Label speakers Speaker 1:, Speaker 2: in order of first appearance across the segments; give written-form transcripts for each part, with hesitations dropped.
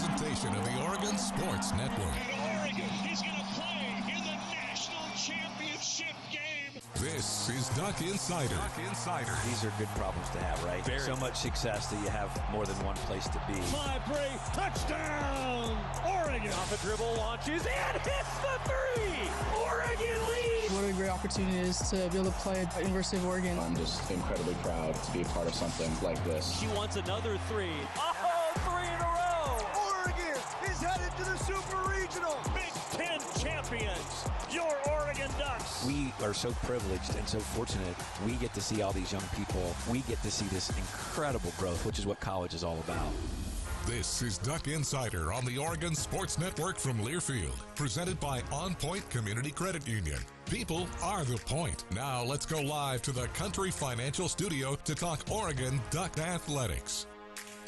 Speaker 1: presentation of the Oregon Sports Network.
Speaker 2: And Oregon is going to play in the national championship game.
Speaker 1: This is Duck Insider.
Speaker 3: These are good problems to have, right? So much success that you have more than one place to be.
Speaker 2: Fly free, touchdown, Oregon.
Speaker 4: Off a dribble, launches, and hits the three. Oregon leads.
Speaker 5: What a great opportunity it is to be able to play at the University of Oregon.
Speaker 6: I'm just incredibly proud to be a part of something like this.
Speaker 4: She wants another three. Oh, three in a row.
Speaker 7: Oregon is headed to the Super Regional.
Speaker 2: Big Ten champions, your Oregon Ducks.
Speaker 3: We are so privileged and so fortunate. We get to see all these young people. We get to see this incredible growth, which is what college is all about.
Speaker 1: This is Duck Insider on the Oregon Sports Network from Learfield, presented by OnPoint Community Credit Union. People are the point. Now let's go live to the Country Financial Studio to talk Oregon Duck Athletics.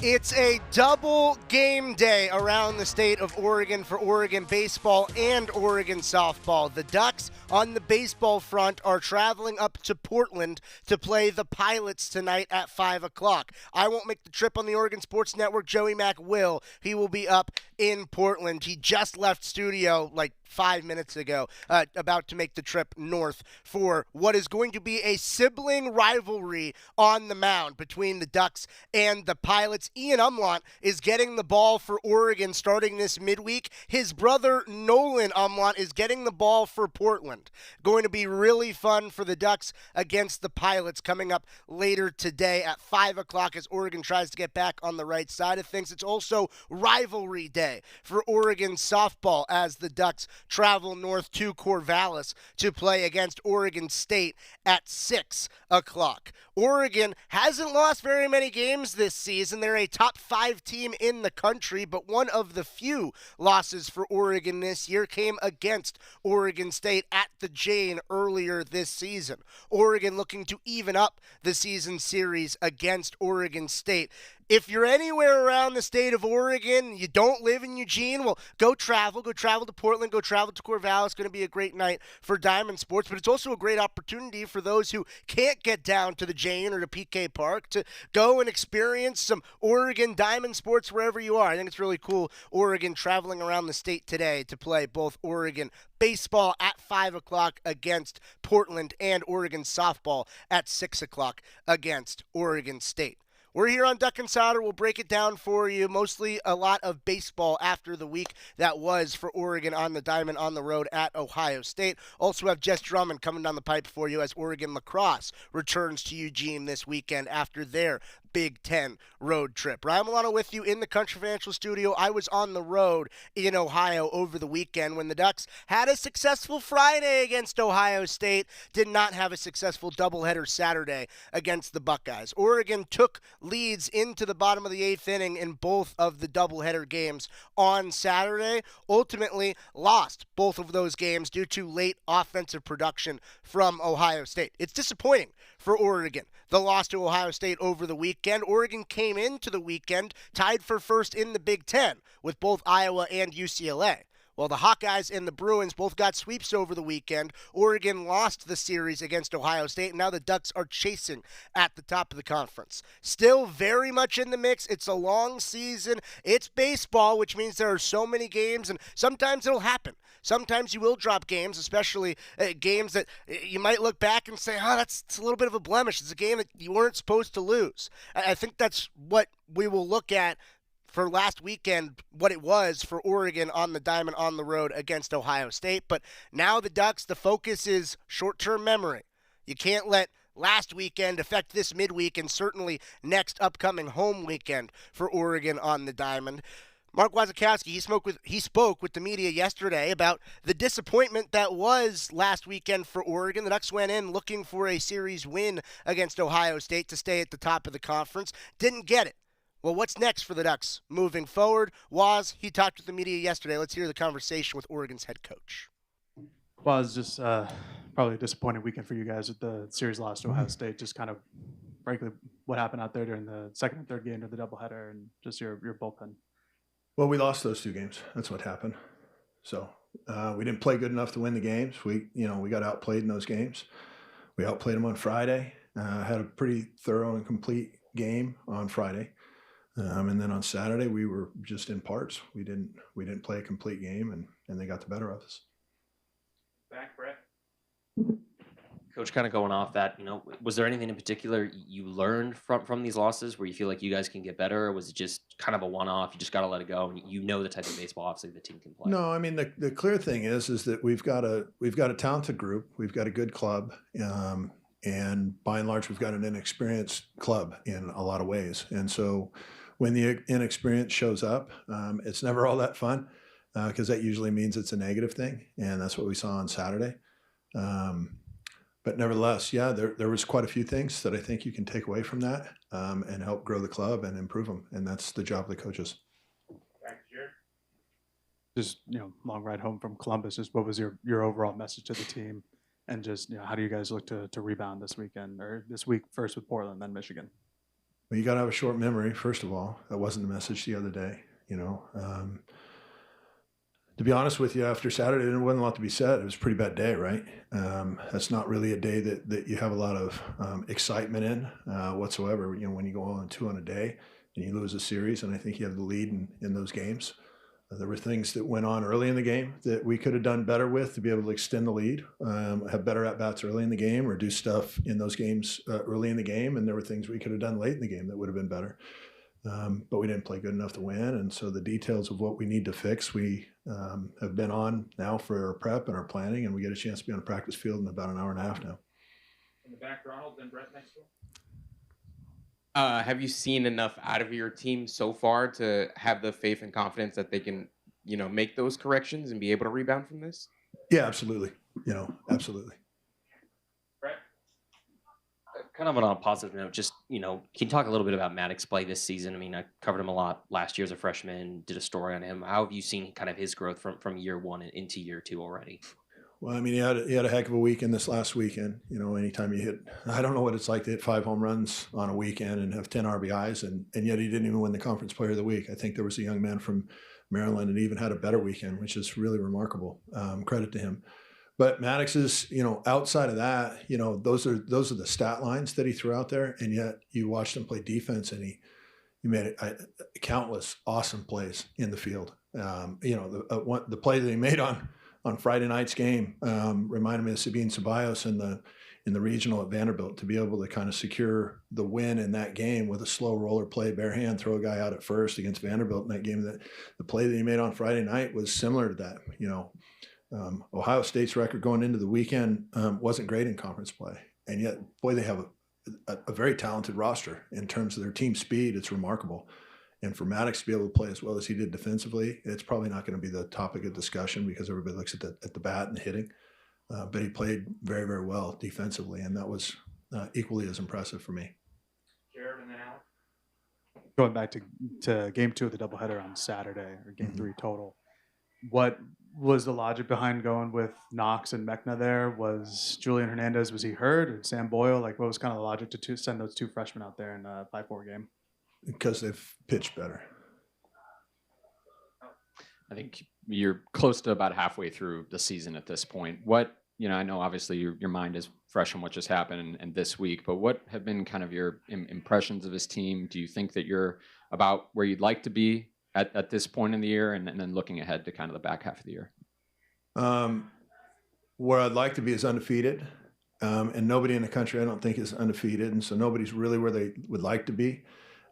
Speaker 8: It's a double game day around the state of Oregon for Oregon baseball and Oregon softball. The Ducks on the baseball front are traveling up to Portland to play the Pilots tonight at 5 o'clock. I won't make the trip on the Oregon Sports Network. Joey Mack will. He will be up in Portland. He just left studio like 5 minutes ago, about to make the trip north for what is going to be a sibling rivalry on the mound between the Ducks and the Pilots. Ian Umlaut is getting the ball for Oregon starting this midweek. His brother Nolan Umlaut is getting the ball for Portland. Going to be really fun for the Ducks against the Pilots coming up later today at 5 o'clock as Oregon tries to get back on the right side of things. It's also rivalry day for Oregon softball as the Ducks travel north to Corvallis to play against Oregon State at 6 o'clock. Oregon hasn't lost very many games this season. They're a top 5 team in the country, but one of the few losses for Oregon this year came against Oregon State at the Jane earlier this season. Oregon looking to even up the season series against Oregon State. If you're anywhere around the state of Oregon, you don't live in Eugene, well, go travel to Portland, go travel to Corvallis. It's going to be a great night for Diamond Sports, but it's also a great opportunity for those who can't get down to the Jane or to PK Park to go and experience some Oregon Diamond Sports wherever you are. I think it's really cool, Oregon traveling around the state today to play both Oregon baseball at 5 o'clock against Portland and Oregon softball at 6 o'clock against Oregon State. We're here on Duck Insider. We'll break it down for you. Mostly a lot of baseball after the week that was for Oregon on the diamond on the road at Ohio State. Also have Jess Drummond coming down the pipe for you as Oregon Lacrosse returns to Eugene this weekend after their Big Ten road trip. Ryan Milano with you in the Country Financial Studio. I was on the road in Ohio over the weekend when the Ducks had a successful Friday against Ohio State, did not have a successful doubleheader Saturday against the Buckeyes. Oregon took leads into the bottom of the 8th inning in both of the doubleheader games on Saturday, ultimately lost both of those games due to late offensive production from Ohio State. It's disappointing for Oregon, the loss to Ohio State over the weekend. Oregon came into the weekend tied for first in the Big Ten with both Iowa and UCLA. Well, the Hawkeyes and the Bruins both got sweeps over the weekend. Oregon lost the series against Ohio State, and now the Ducks are chasing at the top of the conference. Still very much in the mix. It's a long season. It's baseball, which means there are so many games, and sometimes it'll happen. Sometimes you will drop games, especially games that you might look back and say, that's a little bit of a blemish. It's a game that you weren't supposed to lose. I think that's what we will look at for last weekend, what it was for Oregon on the diamond on the road against Ohio State. But now the Ducks, the focus is short-term memory. You can't let last weekend affect this midweek and certainly next upcoming home weekend for Oregon on the diamond. Mark Wasikowski, he spoke with the media yesterday about the disappointment that was last weekend for Oregon. The Ducks went in looking for a series win against Ohio State to stay at the top of the conference. Didn't get it. Well, what's next for the Ducks moving forward? Waz, he talked with the media yesterday. Let's hear the conversation with Oregon's head coach.
Speaker 9: Well, it's just probably a disappointing weekend for you guys with the series loss to Ohio State. Just kind of, frankly, what happened out there during the second and third game of the doubleheader and just your bullpen.
Speaker 10: Well, we lost those 2 games. That's what happened. So we didn't play good enough to win the games. We got outplayed in those games. We outplayed them on Friday. Had a pretty thorough and complete game on Friday. And then on Saturday, we were just in parts. We didn't play a complete game, and they got the better of us.
Speaker 11: Back, Brett.
Speaker 12: Coach, kind of going off that, was there anything in particular you learned from these losses where you feel like you guys can get better, or was it just kind of a one-off? You just got to let it go, and the type of baseball obviously the team can play.
Speaker 10: No, I mean the clear thing is that we've got a talented group, we've got a good club, and by and large we've got an inexperienced club in a lot of ways. And so when the inexperience shows up, it's never all that fun because that usually means it's a negative thing, and that's what we saw on Saturday. But nevertheless, yeah, there was quite a few things that I think you can take away from that and help grow the club and improve them. And that's the job of the coaches.
Speaker 9: Just, long ride home from Columbus, just what was your overall message to the team? And just, how do you guys look to rebound this weekend or this week, first with Portland, then Michigan?
Speaker 10: Well, you got to have a short memory, first of all. That wasn't the message the other day, To be honest with you, after Saturday, there wasn't a lot to be said. It was a pretty bad day, right? That's not really a day that you have a lot of excitement in whatsoever. When you go on 2 on a day and you lose a series, and I think you have the lead in those games. There were things that went on early in the game that we could have done better with to be able to extend the lead, have better at-bats early in the game, or do stuff in those games early in the game. And there were things we could have done late in the game that would have been better. But we didn't play good enough to win. And so the details of what we need to fix, we have been on now for our prep and our planning, and we get a chance to be on a practice field in about an hour and a half now.
Speaker 11: In the back, Ronald, then Brett next to him.
Speaker 13: Have you seen enough out of your team so far to have the faith and confidence that they can, make those corrections and be able to rebound from this?
Speaker 10: Yeah, absolutely. Absolutely.
Speaker 12: Kind of on a positive note, just, can you talk a little bit about Maddox's play this season? I mean, I covered him a lot last year as a freshman, did a story on him. How have you seen kind of his growth from year one and into year two already?
Speaker 10: Well, I mean, he had a heck of a weekend this last weekend. Anytime you hit, I don't know what it's like to hit 5 home runs on a weekend and have 10 RBIs, and yet he didn't even win the Conference Player of the Week. I think there was a young man from Maryland and even had a better weekend, which is really remarkable. Credit to him. But Maddox is, outside of that, those are the stat lines that he threw out there, and yet you watched him play defense, and he made countless awesome plays in the field. The play that he made on Friday night's game reminded me of Sabine Ceballos in the regional at Vanderbilt, to be able to kind of secure the win in that game with a slow roller play, bare hand, throw a guy out at first against Vanderbilt in that game. That the play that he made on Friday night was similar to that. Ohio State's record going into the weekend wasn't great in conference play, and yet, boy, they have a very talented roster in terms of their team speed. It's remarkable. And for Maddox to be able to play as well as he did defensively, it's probably not going to be the topic of discussion because everybody looks at the bat and the hitting. But he played very, very well defensively, and that was equally as impressive for me.
Speaker 11: Jared and then Alex.
Speaker 9: Going back to game 2 of the doubleheader on Saturday, or game 3 total, what was the logic behind going with Knox and Mechna there? Was Julian Hernandez, was he hurt, or Sam Boyle? What was kind of the logic to send those 2 freshmen out there in a 5-4 game?
Speaker 10: Because they've pitched better.
Speaker 14: I think you're close to about halfway through the season at this point. What, I know obviously your mind is fresh on what just happened and this week, but what have been kind of your impressions of his team? Do you think that you're about where you'd like to be at this point in the year, and then looking ahead to kind of the back half of the year?
Speaker 10: Where I'd like to be is undefeated. And nobody in the country, I don't think, is undefeated. And so nobody's really where they would like to be.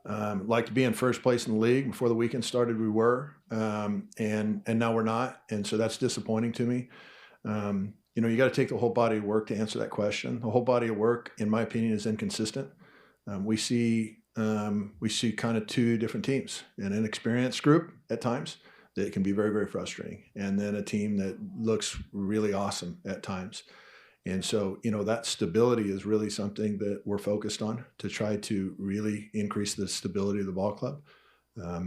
Speaker 10: Like to be in first place in the league. Before the weekend started, we were, and now we're not, and so that's disappointing to me. You got to take the whole body of work to answer that question. The whole body of work, in my opinion, is inconsistent. We see kind of 2 different teams: an inexperienced group at times that can be very, very frustrating, and then a team that looks really awesome at times. And so, that stability is really something that we're focused on to try to really increase the stability of the ball club. I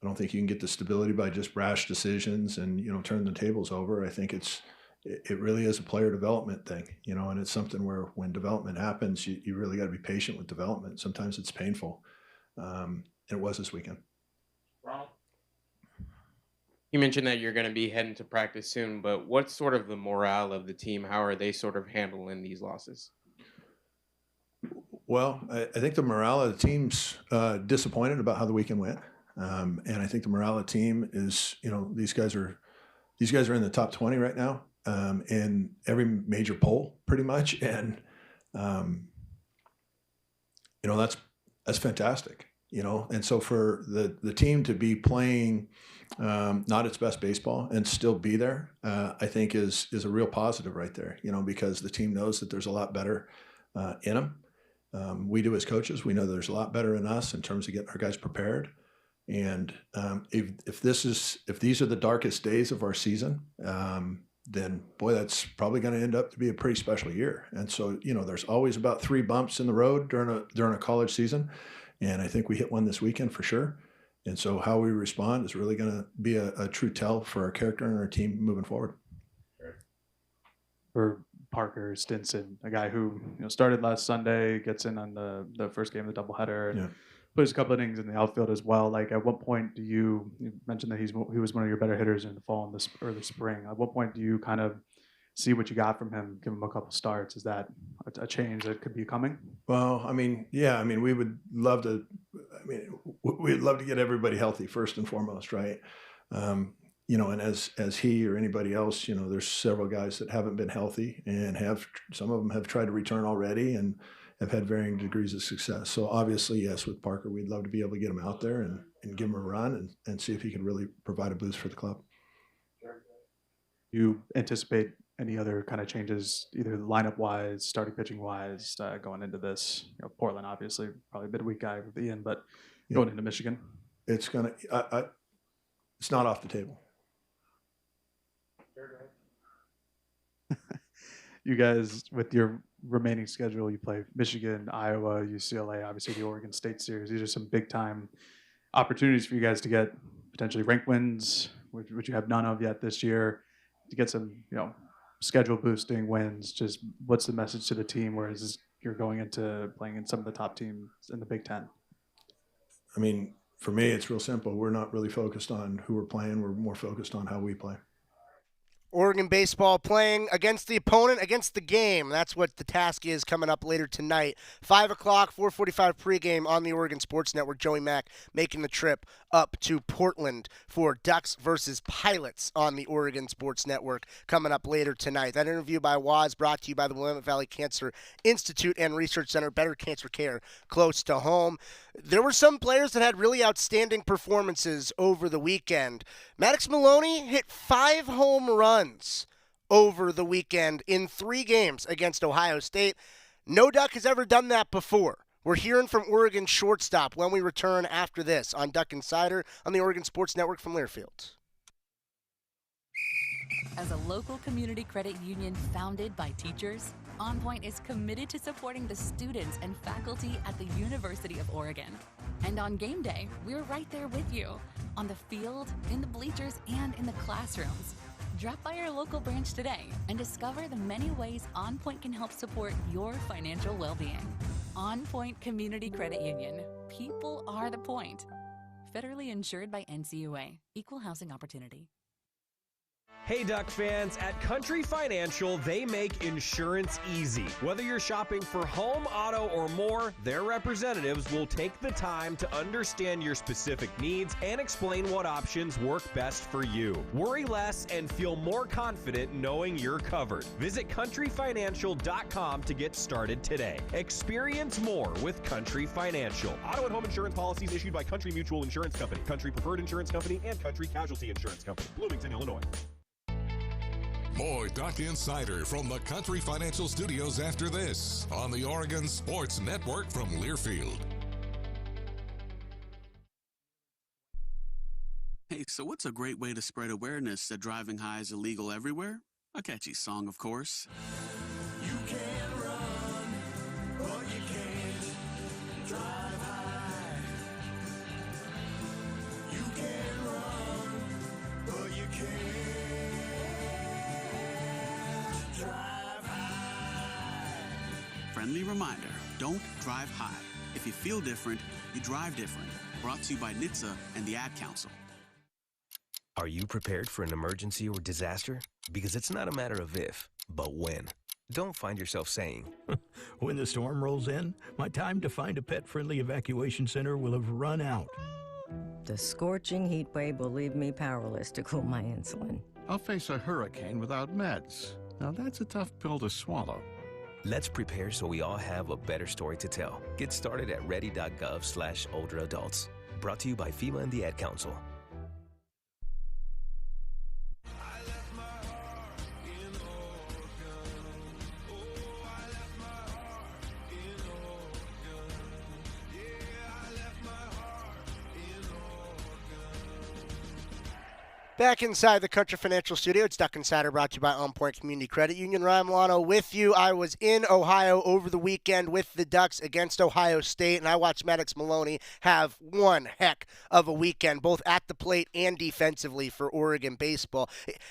Speaker 10: don't think you can get the stability by just rash decisions and, turn the tables over. I think it really is a player development thing, and it's something where when development happens, you really got to be patient with development. Sometimes it's painful. And it was this weekend.
Speaker 11: Ronald?
Speaker 13: You mentioned that you're going to be heading to practice soon, but what's sort of the morale of the team? How are they sort of handling these losses?
Speaker 10: Well, I think the morale of the team's disappointed about how the weekend went, and I think the morale of the team is, these guys are in the top 20 right now in every major poll, pretty much, and that's fantastic, And so for the team to be playing not its best baseball and still be there, I think is a real positive right there, because the team knows that there's a lot better in them. We do as coaches. We know there's a lot better in us in terms of getting our guys prepared. And if these are the darkest days of our season, then boy, that's probably going to end up to be a pretty special year. And so, there's always about 3 bumps in the road during a college season. And I think we hit one this weekend for sure. And so how we respond is really going to be a true tell for our character and our team moving forward.
Speaker 9: For Parker Stinson, a guy who started last Sunday, gets in on the first game of the doubleheader, and plays a couple of innings in the outfield as well. Like, at what point do you mentioned that he was one of your better hitters in the fall and the early spring? At what point do you kind of see what you got from him, give him a couple starts? Is that a change that could be coming?
Speaker 10: Well, we would love to. We'd love to get everybody healthy first and foremost, right? And as he or anybody else, there's several guys that haven't been healthy and some of them have tried to return already and have had varying degrees of success. So obviously, yes, with Parker, we'd love to be able to get him out there and give him a run and see if he can really provide a boost for the club.
Speaker 9: You anticipate any other kind of changes, either lineup-wise, starting pitching-wise, going into this? Portland, obviously, probably a bit of a weak guy with Ian, but going into Michigan?
Speaker 10: It's not off the table.
Speaker 9: You guys, with your remaining schedule, you play Michigan, Iowa, UCLA, obviously the Oregon State Series. These are some big-time opportunities for you guys to get potentially ranked wins, which you have none of yet this year, to get some, schedule boosting wins. Just what's the message to the team, whereas you're going into playing in some of the top teams in the Big Ten?
Speaker 10: For me, it's real simple. We're not really focused on who we're playing. We're more focused on how we play.
Speaker 8: Oregon baseball playing against the opponent, against the game. That's what the task is coming up later tonight. 5 o'clock, 4:45 pregame on the Oregon Sports Network. Joey Mack making the trip up to Portland for Ducks versus Pilots on the Oregon Sports Network coming up later tonight. That interview by Waz brought to you by the Willamette Valley Cancer Institute and Research Center. Better cancer care close to home. There were some players that had really outstanding performances over the weekend. Maddox Maloney hit 5 home runs over the weekend in 3 games against Ohio State. No Duck has ever done that before. We're hearing from Oregon shortstop when we return after this on Duck Insider on the Oregon Sports Network from Learfield.
Speaker 15: As a local community credit union founded by teachers, OnPoint is committed to supporting the students and faculty at the University of Oregon. And on game day, we're right there with you, on the field, in the bleachers, and in the classrooms. Drop by our local branch today and discover the many ways OnPoint can help support your financial well-being. OnPoint Community Credit Union. People are the point. Federally insured by NCUA. Equal housing opportunity.
Speaker 16: Hey Duck fans, at Country Financial, they make insurance easy. Whether you're shopping for home, auto, or more, their representatives will take the time to understand your specific needs and explain what options work best for you. Worry less and feel more confident knowing you're covered. Visit countryfinancial.com to get started today. Experience more with Country Financial. Auto and home insurance policies issued by Country Mutual Insurance Company, Country Preferred Insurance Company, and Country Casualty Insurance Company, Bloomington, Illinois.
Speaker 1: More Duck Insider from the Country Financial Studios after this on the Oregon Sports Network from Learfield.
Speaker 17: Hey, so what's a great way to spread awareness that driving high is illegal everywhere? A catchy song, of course.
Speaker 7: You can run, but you can't drive high. You can run, but you can't drive high.
Speaker 17: Friendly reminder, don't drive high. If you feel different, you drive different. Brought to you by NHTSA and the Ad Council.
Speaker 18: Are you prepared for an emergency or disaster? Because it's not a matter of if, but when. Don't find yourself saying,
Speaker 19: when the storm rolls in, my time to find a pet-friendly evacuation center will have run out.
Speaker 20: The scorching heat wave will leave me powerless to cool my insulin.
Speaker 21: I'll face a hurricane without meds. Now that's a tough pill to swallow.
Speaker 18: Let's prepare so we all have a better story to tell. Get started at ready.gov/older adults. Brought to you by FEMA and the Ad Council.
Speaker 8: Back inside the Country Financial Studio, it's Duck Insider brought to you by OnPoint Community Credit Union. Ryan Milano with you. I was in Ohio over the weekend with the Ducks against Ohio State, and I watched Maddox Maloney have one heck of a weekend, both at the plate and defensively for Oregon baseball.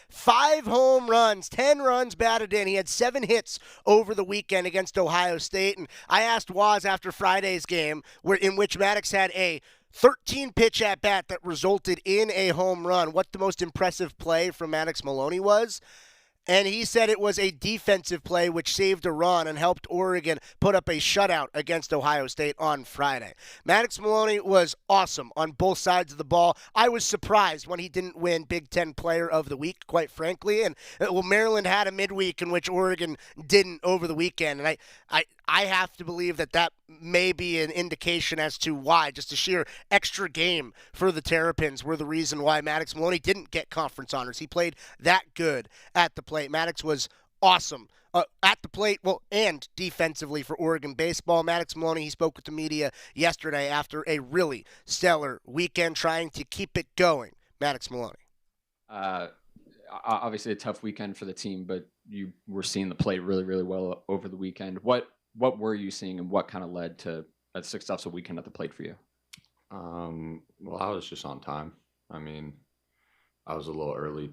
Speaker 8: 5 home runs, 10 runs batted in. He had 7 hits over the weekend against Ohio State, and I asked Waz after Friday's game, in which Maddox had a 13-pitch at-bat that resulted in a home run, what the most impressive play from Maddox Maloney was. And he said it was a defensive play which saved a run and helped Oregon put up a shutout against Ohio State on Friday. Maddox Maloney was awesome on both sides of the ball. I was surprised when he didn't win Big Ten Player of the Week, quite frankly. And Maryland had a midweek in which Oregon didn't over the weekend. And I have to believe that may be an indication as to why. Just a sheer extra game for the Terrapins were the reason why Maddox Maloney didn't get conference honors. He played that good at the plate. Maddox was awesome at the plate, and defensively for Oregon baseball. Maddox Maloney, he spoke with the media yesterday after a really stellar weekend trying to keep it going. Maddox Maloney.
Speaker 14: Obviously a tough weekend for the team, but you were seeing the plate really, really well over the weekend. What were you seeing, and what kind of led to a successful weekend at the plate for you?
Speaker 22: Well, I was just on time. I mean, I was a little early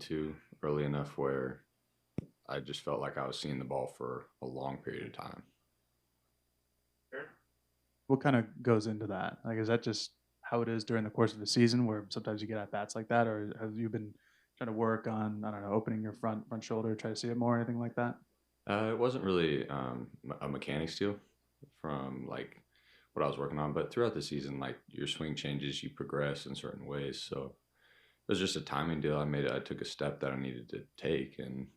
Speaker 22: enough where I just felt like I was seeing the ball for a long period of time.
Speaker 9: What kind of goes into that? Like, is that just how it is during the course of the season, where sometimes you get at bats like that, or have you been trying to work on, I don't know, opening your front shoulder, try to see it more, anything like that?
Speaker 22: It wasn't really a mechanics deal from like what I was working on, but throughout the season, like your swing changes, you progress in certain ways. So it was just a timing deal. I took a step that I needed to take, and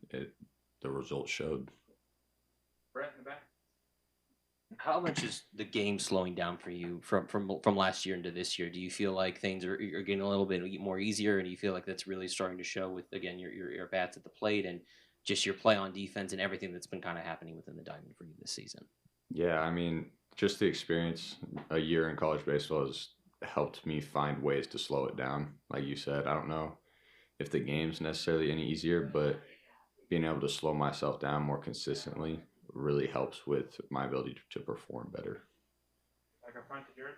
Speaker 22: the results showed.
Speaker 11: Brett in the back.
Speaker 12: How much is the game slowing down for you from last year into this year? Do you feel like things are getting a little bit more easier, and do you feel like that's really starting to show with, again, your bats at the plate and just your play on defense and everything that's been kind of happening within the diamond for you this season?
Speaker 22: Yeah, I mean, just the experience, a year in college baseball has helped me find ways to slow it down. Like you said, I don't know if the game's necessarily any easier, but being able to slow myself down more consistently really helps with my ability to perform better.
Speaker 11: Back up front to Jared.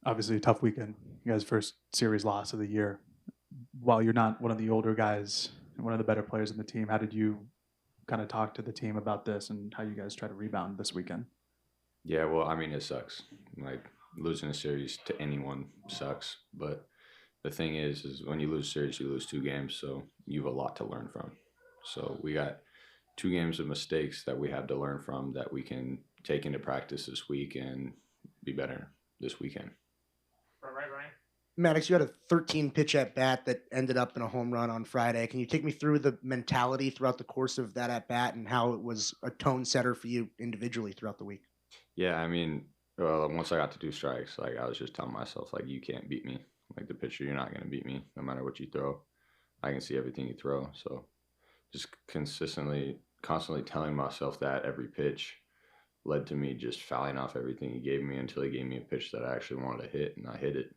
Speaker 9: Obviously a tough weekend. You guys' first series loss of the year. While you're not one of the older guys and one of the better players in the team, how did you kind of talk to the team about this and how you guys try to rebound this weekend?
Speaker 22: Yeah, well, I mean, it sucks. Like, losing a series to anyone sucks. But the thing is when you lose a series, you lose 2 games, so you have a lot to learn from. So we got 2 games of mistakes that we have to learn from that we can take into practice this week and be better this weekend.
Speaker 11: Right, Ryan.
Speaker 8: Maddox, you had a 13-pitch at-bat that ended up in a home run on Friday. Can you take me through the mentality throughout the course of that at-bat and how it was a tone setter for you individually throughout the week?
Speaker 22: Yeah, I mean, once I got to 2 strikes, like, I was just telling myself, like, you can't beat me. Like, the pitcher, you're not going to beat me no matter what you throw. I can see everything you throw. So just constantly telling myself that every pitch led to me just fouling off everything he gave me until he gave me a pitch that I actually wanted to hit, and I hit it.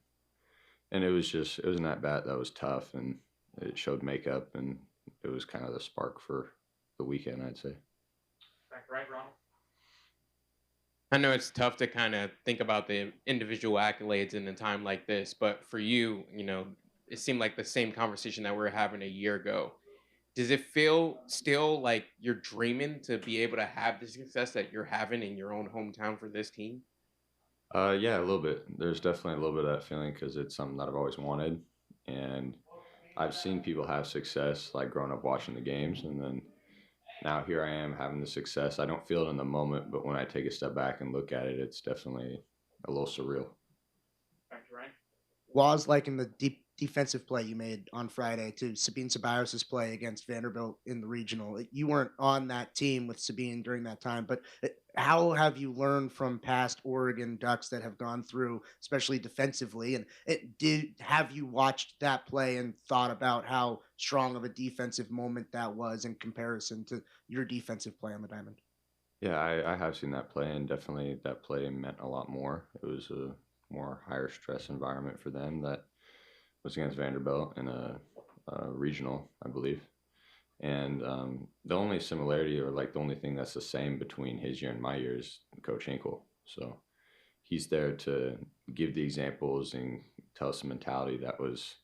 Speaker 22: And it was an at-bat that was tough, and it showed makeup, and it was kind of the spark for the weekend, I'd say.
Speaker 11: Back right, Ronald.
Speaker 13: I know it's tough to kind of think about the individual accolades in a time like this, but for you, it seemed like the same conversation that we were having a year ago. Does it feel still like you're dreaming to be able to have the success that you're having in your own hometown for this team?
Speaker 22: Yeah, a little bit. There's definitely a little bit of that feeling because it's something that I've always wanted. And I've seen people have success, like growing up watching the games. And then now here I am having the success. I don't feel it in the moment, but when I take a step back and look at it, it's definitely a little surreal.
Speaker 11: Back to Ryan.
Speaker 8: Was liking the deep defensive play you made on Friday to Sabine Ceballos' play against Vanderbilt in the regional. You weren't on that team with Sabine during that time, but how have you learned from past Oregon Ducks that have gone through, especially defensively? And have you watched that play and thought about how strong of a defensive moment that was in comparison to your defensive play on the diamond?
Speaker 22: Yeah, I have seen that play, and definitely that play meant a lot more. It was a more higher stress environment for them that was against Vanderbilt in a regional, I believe. And the only similarity, or like the only thing that's the same between his year and my year, is Coach Hinkle. So he's there to give the examples and tell us the mentality that was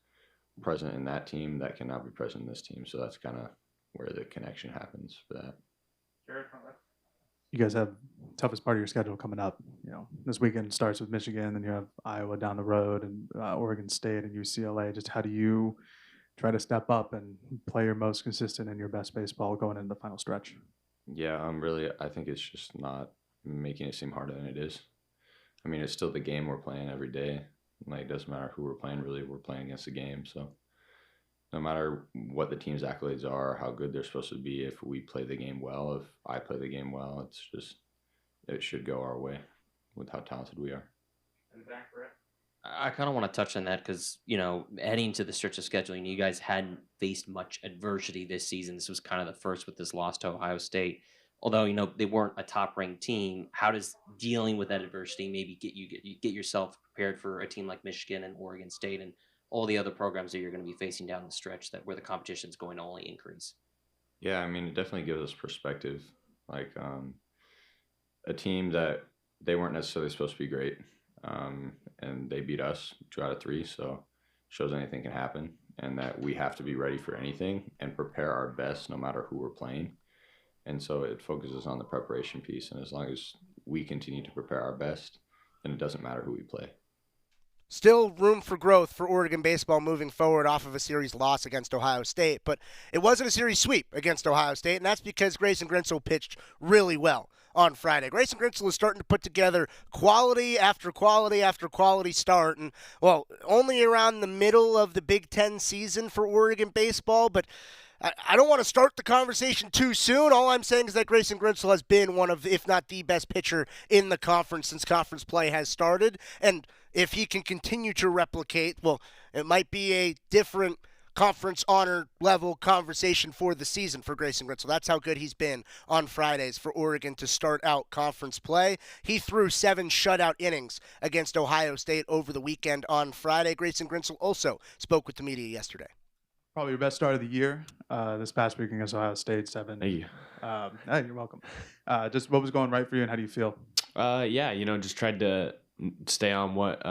Speaker 22: present in that team that cannot be present in this team. So that's kind of where the connection happens for that.
Speaker 11: Jared, front left.
Speaker 9: You guys have toughest part of your schedule coming up. This weekend starts with Michigan, then you have Iowa down the road, and Oregon State and UCLA. Just how do you try to step up and play your most consistent and your best baseball going into the final stretch?
Speaker 22: Yeah, I think it's just not making it seem harder than it is. I mean, it's still the game we're playing every day. Like, it doesn't matter who we're playing, really, we're playing against the game. So no matter what the team's accolades are, how good they're supposed to be, if we play the game well, if I play the game well, it should go our way with how talented we are.
Speaker 11: And back, Brett.
Speaker 12: I kind of want to touch on that because, heading to the stretch of scheduling, you guys hadn't faced much adversity this season. This was kind of the first with this loss to Ohio State. Although, they weren't a top-ranked team, how does dealing with that adversity maybe get yourself prepared for a team like Michigan and Oregon State and all the other programs that you're going to be facing down the stretch where the competition is going to only increase?
Speaker 22: Yeah, I mean, it definitely gives us perspective. Like, a team that they weren't necessarily supposed to be great, and they beat us 2 out of 3, so shows anything can happen, and that we have to be ready for anything and prepare our best no matter who we're playing. And so it focuses on the preparation piece, and as long as we continue to prepare our best, then it doesn't matter who we play.
Speaker 8: Still room for growth for Oregon baseball moving forward off of a series loss against Ohio State, but it wasn't a series sweep against Ohio State, and that's because Grayson Grinsell pitched really well on Friday. Grayson Grinsell is starting to put together quality after quality after quality start, and, only around the middle of the Big Ten season for Oregon baseball, but I don't want to start the conversation too soon. All I'm saying is that Grayson Grinsell has been one of, if not the best pitcher in the conference since conference play has started. And if he can continue to replicate, it might be a different conference honor level conversation for the season for Grayson Grinsell. That's how good he's been on Fridays for Oregon to start out conference play. He threw 7 shutout innings against Ohio State over the weekend on Friday. Grayson Grinsell also spoke with the media yesterday.
Speaker 9: Probably your best start of the year this past week against Ohio State, 7.
Speaker 22: Thank you.
Speaker 9: You're welcome. Just what was going right for you, and how do you feel?
Speaker 5: Just tried to stay on what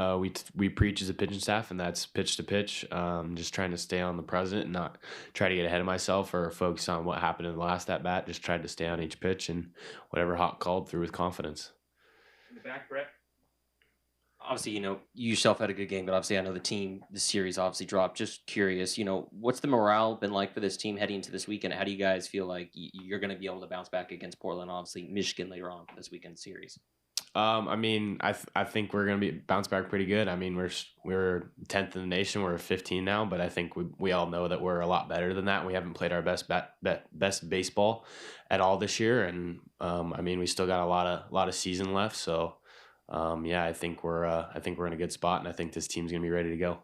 Speaker 5: we preach as a pitching staff, and that's pitch to pitch. Just trying to stay on the present and not try to get ahead of myself or focus on what happened in the last at bat. Just tried to stay on each pitch and whatever Hawk called through with confidence.
Speaker 11: In the back, Brett.
Speaker 12: Obviously, you yourself had a good game, but obviously I know the series obviously dropped. Just curious, what's the morale been like for this team heading into this weekend? How do you guys feel like you're going to be able to bounce back against Portland, obviously Michigan later on for this weekend series?
Speaker 5: I think we're going to bounce back pretty good. I mean, we're 10th in the nation. We're 15 now, but I think we all know that we're a lot better than that. We haven't played our best baseball at all this year, and we still got a lot of season left. So. I think we're in a good spot, and I think this team's gonna be ready to go.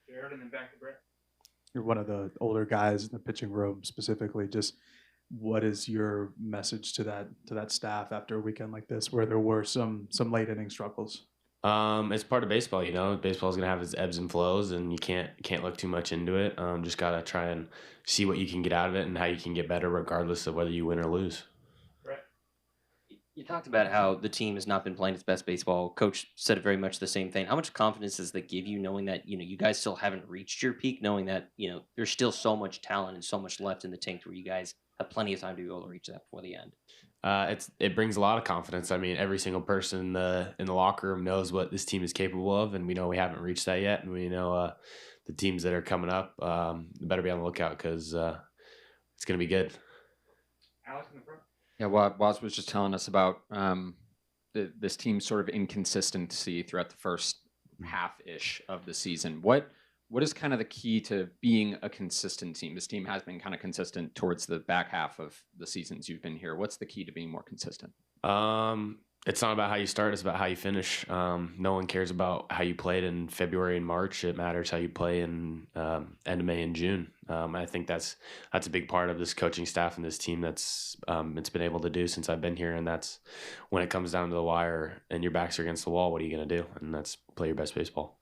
Speaker 11: Jared, and then back to Brett.
Speaker 9: You're one of the older guys in the pitching room specifically. Just what is your message to that staff after a weekend like this, where there were some late inning struggles?
Speaker 5: It's part of baseball, Baseball's gonna have its ebbs and flows, and you can't look too much into it. Just gotta try and see what you can get out of it and how you can get better, regardless of whether you win or lose.
Speaker 12: You talked about how the team has not been playing its best baseball. Coach said very much the same thing. How much confidence does that give you, knowing that you guys still haven't reached your peak, knowing that there's still so much talent and so much left in the tank where you guys have plenty of time to be able to reach that before the end?
Speaker 5: It brings a lot of confidence. I mean, every single person in the locker room knows what this team is capable of, and we know we haven't reached that yet. And we know the teams that are coming up better be on the lookout because it's going to be good.
Speaker 11: Alex in the front.
Speaker 14: Yeah, Waz was just telling us about this team's sort of inconsistency throughout the first half-ish of the season. What is kind of the key to being a consistent team? This team has been kind of consistent towards the back half of the seasons you've been here. What's the key to being more consistent?
Speaker 5: It's not about how you start, it's about how you finish. No one cares about how you played in February and March. It matters how you play in end of May and June. I think that's a big part of this coaching staff and this team that's it's been able to do since I've been here. And that's when it comes down to the wire and your backs are against the wall, what are you going to do? And that's play your best baseball.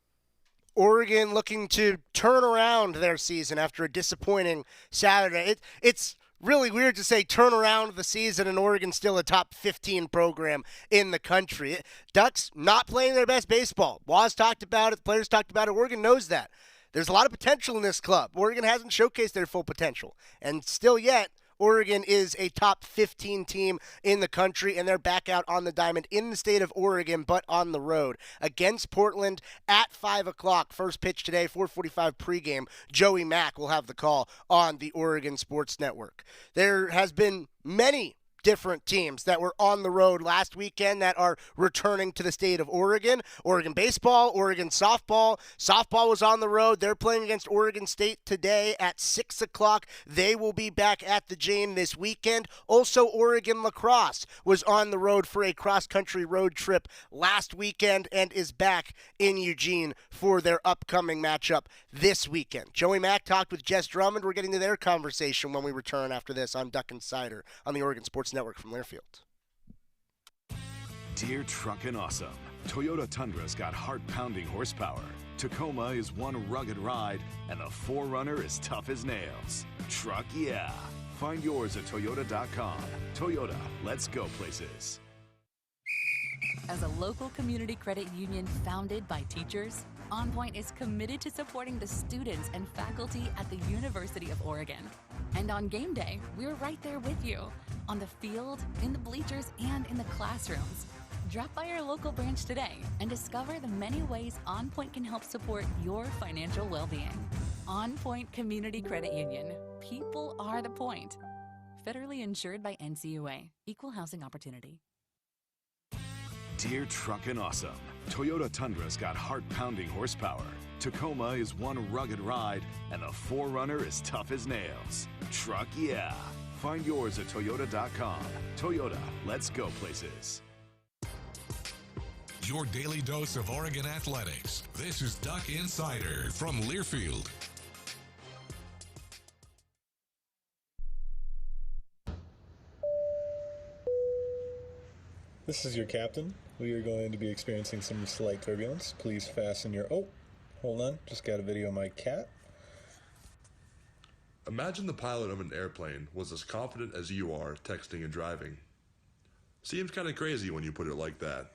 Speaker 8: Oregon looking to turn around their season after a disappointing Saturday. It's really weird to say turn around the season and Oregon's still a top 15 program in the country. Ducks not playing their best baseball. Waz talked about it. The players talked about it. Oregon knows that. There's a lot of potential in this club. Oregon hasn't showcased their full potential. And still yet, Oregon is a top 15 team in the country, and they're back out on the diamond in the state of Oregon, but on the road against Portland at 5 o'clock. First pitch today, 4:45 pregame. Joey Mack will have the call on the Oregon Sports Network. There has been many different teams that were on the road last weekend that are returning to the state of Oregon. Oregon baseball, Oregon softball. Softball was on the road. They're playing against Oregon State today at 6 o'clock. They will be back at the Jane this weekend. Also, Oregon lacrosse was on the road for a cross-country road trip last weekend and is back in Eugene for their upcoming matchup this weekend. Joey Mack talked with Jess Drummond. We're getting to their conversation when we return after this on Duck Insider on the Oregon Sports Network from Learfield.
Speaker 4: Dear Truckin' Awesome, Toyota Tundra's got heart-pounding horsepower. Tacoma is one rugged ride, and the 4Runner is tough as nails. Truck yeah. Find yours at toyota.com. Toyota, let's go places.
Speaker 15: As a local community credit union founded by teachers, OnPoint is committed to supporting the students and faculty at the University of Oregon. And on game day, we're right there with you, on the field, in the bleachers, and in the classrooms. Drop by our local branch today and discover the many ways OnPoint can help support your financial well-being. OnPoint Community Credit Union. People are the point. Federally insured by NCUA. Equal housing opportunity.
Speaker 4: Dear Truckin' Awesome, Toyota Tundra's got heart-pounding horsepower. Tacoma is one rugged ride, and the 4Runner is tough as nails. Truck yeah. Find yours at toyota.com. Toyota, let's go places.
Speaker 1: Your daily dose of Oregon athletics. This is Duck Insider from Learfield.
Speaker 6: This is your captain. We are going to be experiencing some slight turbulence. Please fasten your... Oh, hold on. Just got a video of my cat.
Speaker 23: Imagine the pilot of an airplane was as confident as you are texting and driving. Seems kind of crazy when you put it like that.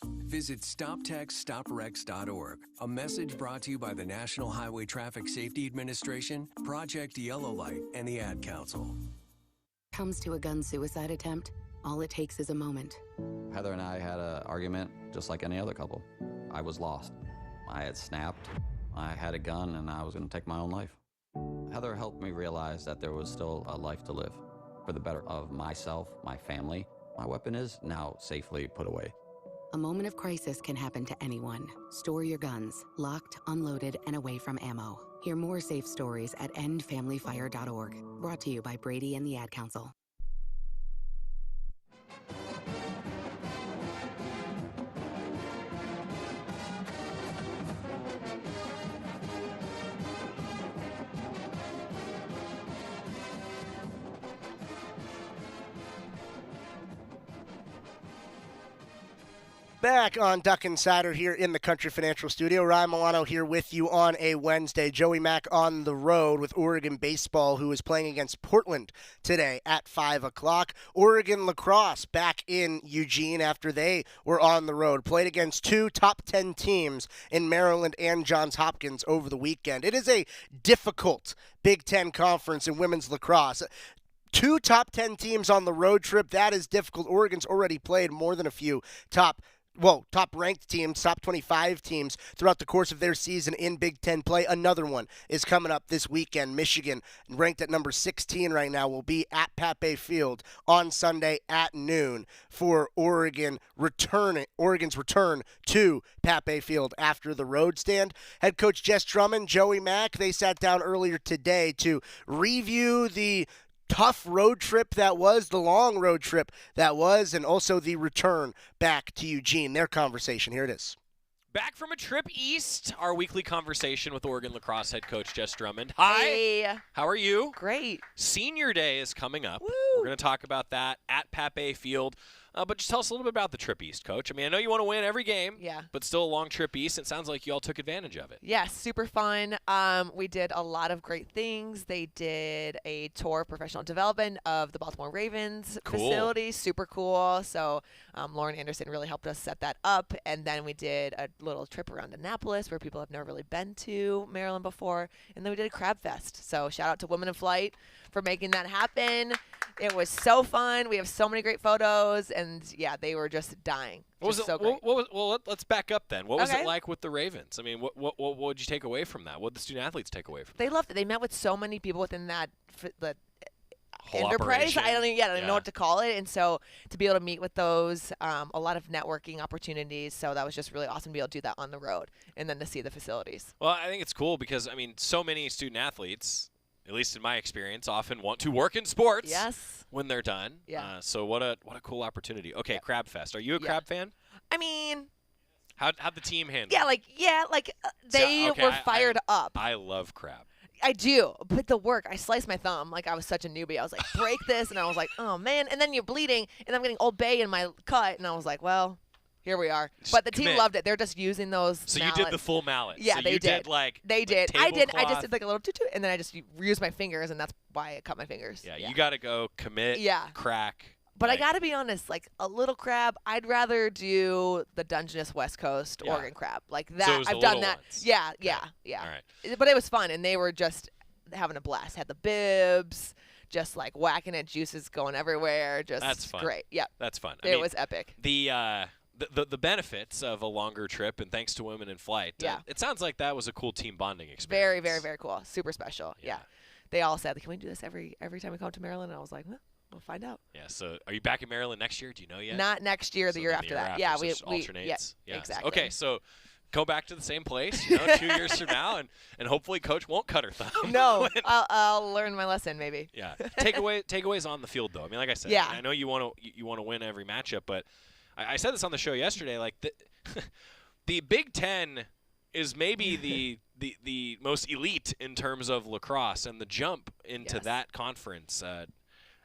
Speaker 24: Visit StopTextStopWrecks.org. A message brought to you by the National Highway Traffic Safety Administration, Project Yellow Light, and the Ad Council.
Speaker 25: Comes to a gun suicide attempt, all it takes is a moment.
Speaker 26: Heather and I had an argument just like any other couple. I was lost. I had snapped. I had a gun and I was going to take my own life. Heather helped me realize that there was still a life to live for the better of myself, my family. My weapon is now safely put away.
Speaker 25: A moment of crisis can happen to anyone. Store your guns, locked, unloaded, and away from ammo. Hear more safe stories at endfamilyfire.org. Brought to you by Brady and the Ad Council.
Speaker 8: Back on Duck Insider here in the Country Financial Studio. Ryan Milano here with you on a Wednesday. Joey Mack on the road with Oregon baseball, who is playing against Portland today at 5 o'clock. Oregon lacrosse back in Eugene after they were on the road. Played against two top 10 teams in Maryland and Johns Hopkins over the weekend. It is a difficult Big Ten conference in women's lacrosse. Two top 10 teams on the road trip, that is difficult. Oregon's already played more than a few top top ranked teams, top 25 teams throughout the course of their season in Big Ten play. Another one is coming up this weekend. Michigan, ranked at number 16 right now, will be at Pape Field on Sunday at noon for Oregon's return to Pape Field after the road stand. Head coach Jess Drummond, Joey Mack, they sat down earlier today to review the tough road trip that was, the long road trip that was, and also the return back to Eugene. Their conversation, here it is.
Speaker 2: Back from a trip east, our weekly conversation with Oregon Lacrosse head coach Jess Drummond. Hi.
Speaker 3: Hey.
Speaker 2: How are you?
Speaker 3: Great.
Speaker 2: Senior Day is coming up.
Speaker 3: Woo.
Speaker 2: We're going to talk about that at Pape Field. But just tell us a little bit about the trip east, Coach. I mean, I know you want to win every game, but still a long trip east. It sounds like you all took advantage of it.
Speaker 3: Yeah, super fun. We did a lot of great things. They did a tour of professional development of the Baltimore Ravens facility. Super cool. So Lauren Anderson really helped us set that up. And then we did a little trip around Annapolis where people have never really been to Maryland before. And then we did a Crab Fest. So shout out to Women in Flight for making that happen. It was so fun. We have so many great photos, and yeah, they were just dying.
Speaker 2: What was it?
Speaker 3: So great.
Speaker 2: Well, let's back up then. What was it like with the Ravens? I mean, what would you take away from that? What did the student athletes take away from
Speaker 3: They loved it. They met with so many people within that
Speaker 2: whole
Speaker 3: enterprise.
Speaker 2: operation?
Speaker 3: I don't even know what to call it. And so to be able to meet with those, a lot of networking opportunities. So that was just really awesome to be able to do that on the road and then to see the facilities.
Speaker 2: Well, I think it's cool because, I mean, so many student athletes, at least in my experience, often want to work in sports when they're done.
Speaker 3: Yeah.
Speaker 2: So what a cool opportunity. Okay, Crab Fest. Are you a Crab fan?
Speaker 3: I mean,
Speaker 2: how'd the team handle
Speaker 3: it? They were fired up.
Speaker 2: I love crab.
Speaker 3: I do, but the work, I sliced my thumb like I was such a newbie. I was like, break this, and I was like, oh, man. And then you're bleeding, and I'm getting Old Bay in my cut, and I was like, well, here we are. But the team loved it. They're just using those
Speaker 2: So
Speaker 3: mallets.
Speaker 2: you did the full mallet.
Speaker 3: Yeah,
Speaker 2: so
Speaker 3: they
Speaker 2: you
Speaker 3: did. They did. I did. I just did like a little toot-toot, and then I just used my fingers, and that's why I cut my fingers.
Speaker 2: Yeah, you got to go commit, crack.
Speaker 3: But I got to be honest, like a little crab, I'd rather do the Dungeness West Coast Oregon crab. Like that.
Speaker 2: So it was
Speaker 3: I've
Speaker 2: the
Speaker 3: done
Speaker 2: little
Speaker 3: that.
Speaker 2: ones.
Speaker 3: Yeah.
Speaker 2: All right.
Speaker 3: But it was fun, and they were just having a blast. Had the bibs, just like whacking it, juices going everywhere. Just
Speaker 2: That's fun.
Speaker 3: Great. Yep.
Speaker 2: That's fun.
Speaker 3: It was epic.
Speaker 2: The benefits of a longer trip, and thanks to Women in Flight, it sounds like that was a cool team bonding experience.
Speaker 3: Very, very, very cool. Super special. Yeah. They all said, can we do this every time we come to Maryland? And I was like, well, we'll find out.
Speaker 2: Yeah. So are you back in Maryland next year? Do you know yet?
Speaker 3: Not next year, the year after that. Yeah,
Speaker 2: so
Speaker 3: we
Speaker 2: alternates.
Speaker 3: Yeah, exactly.
Speaker 2: Okay, so go back to the same place, 2 years from now, and hopefully Coach won't cut her thumb.
Speaker 3: No, I'll learn my lesson maybe.
Speaker 2: Yeah. Takeaways on the field though. I mean, like I said, I know you want to win every matchup, but I said this on the show yesterday. Like the Big Ten is maybe the most elite in terms of lacrosse, and the jump into that conference. I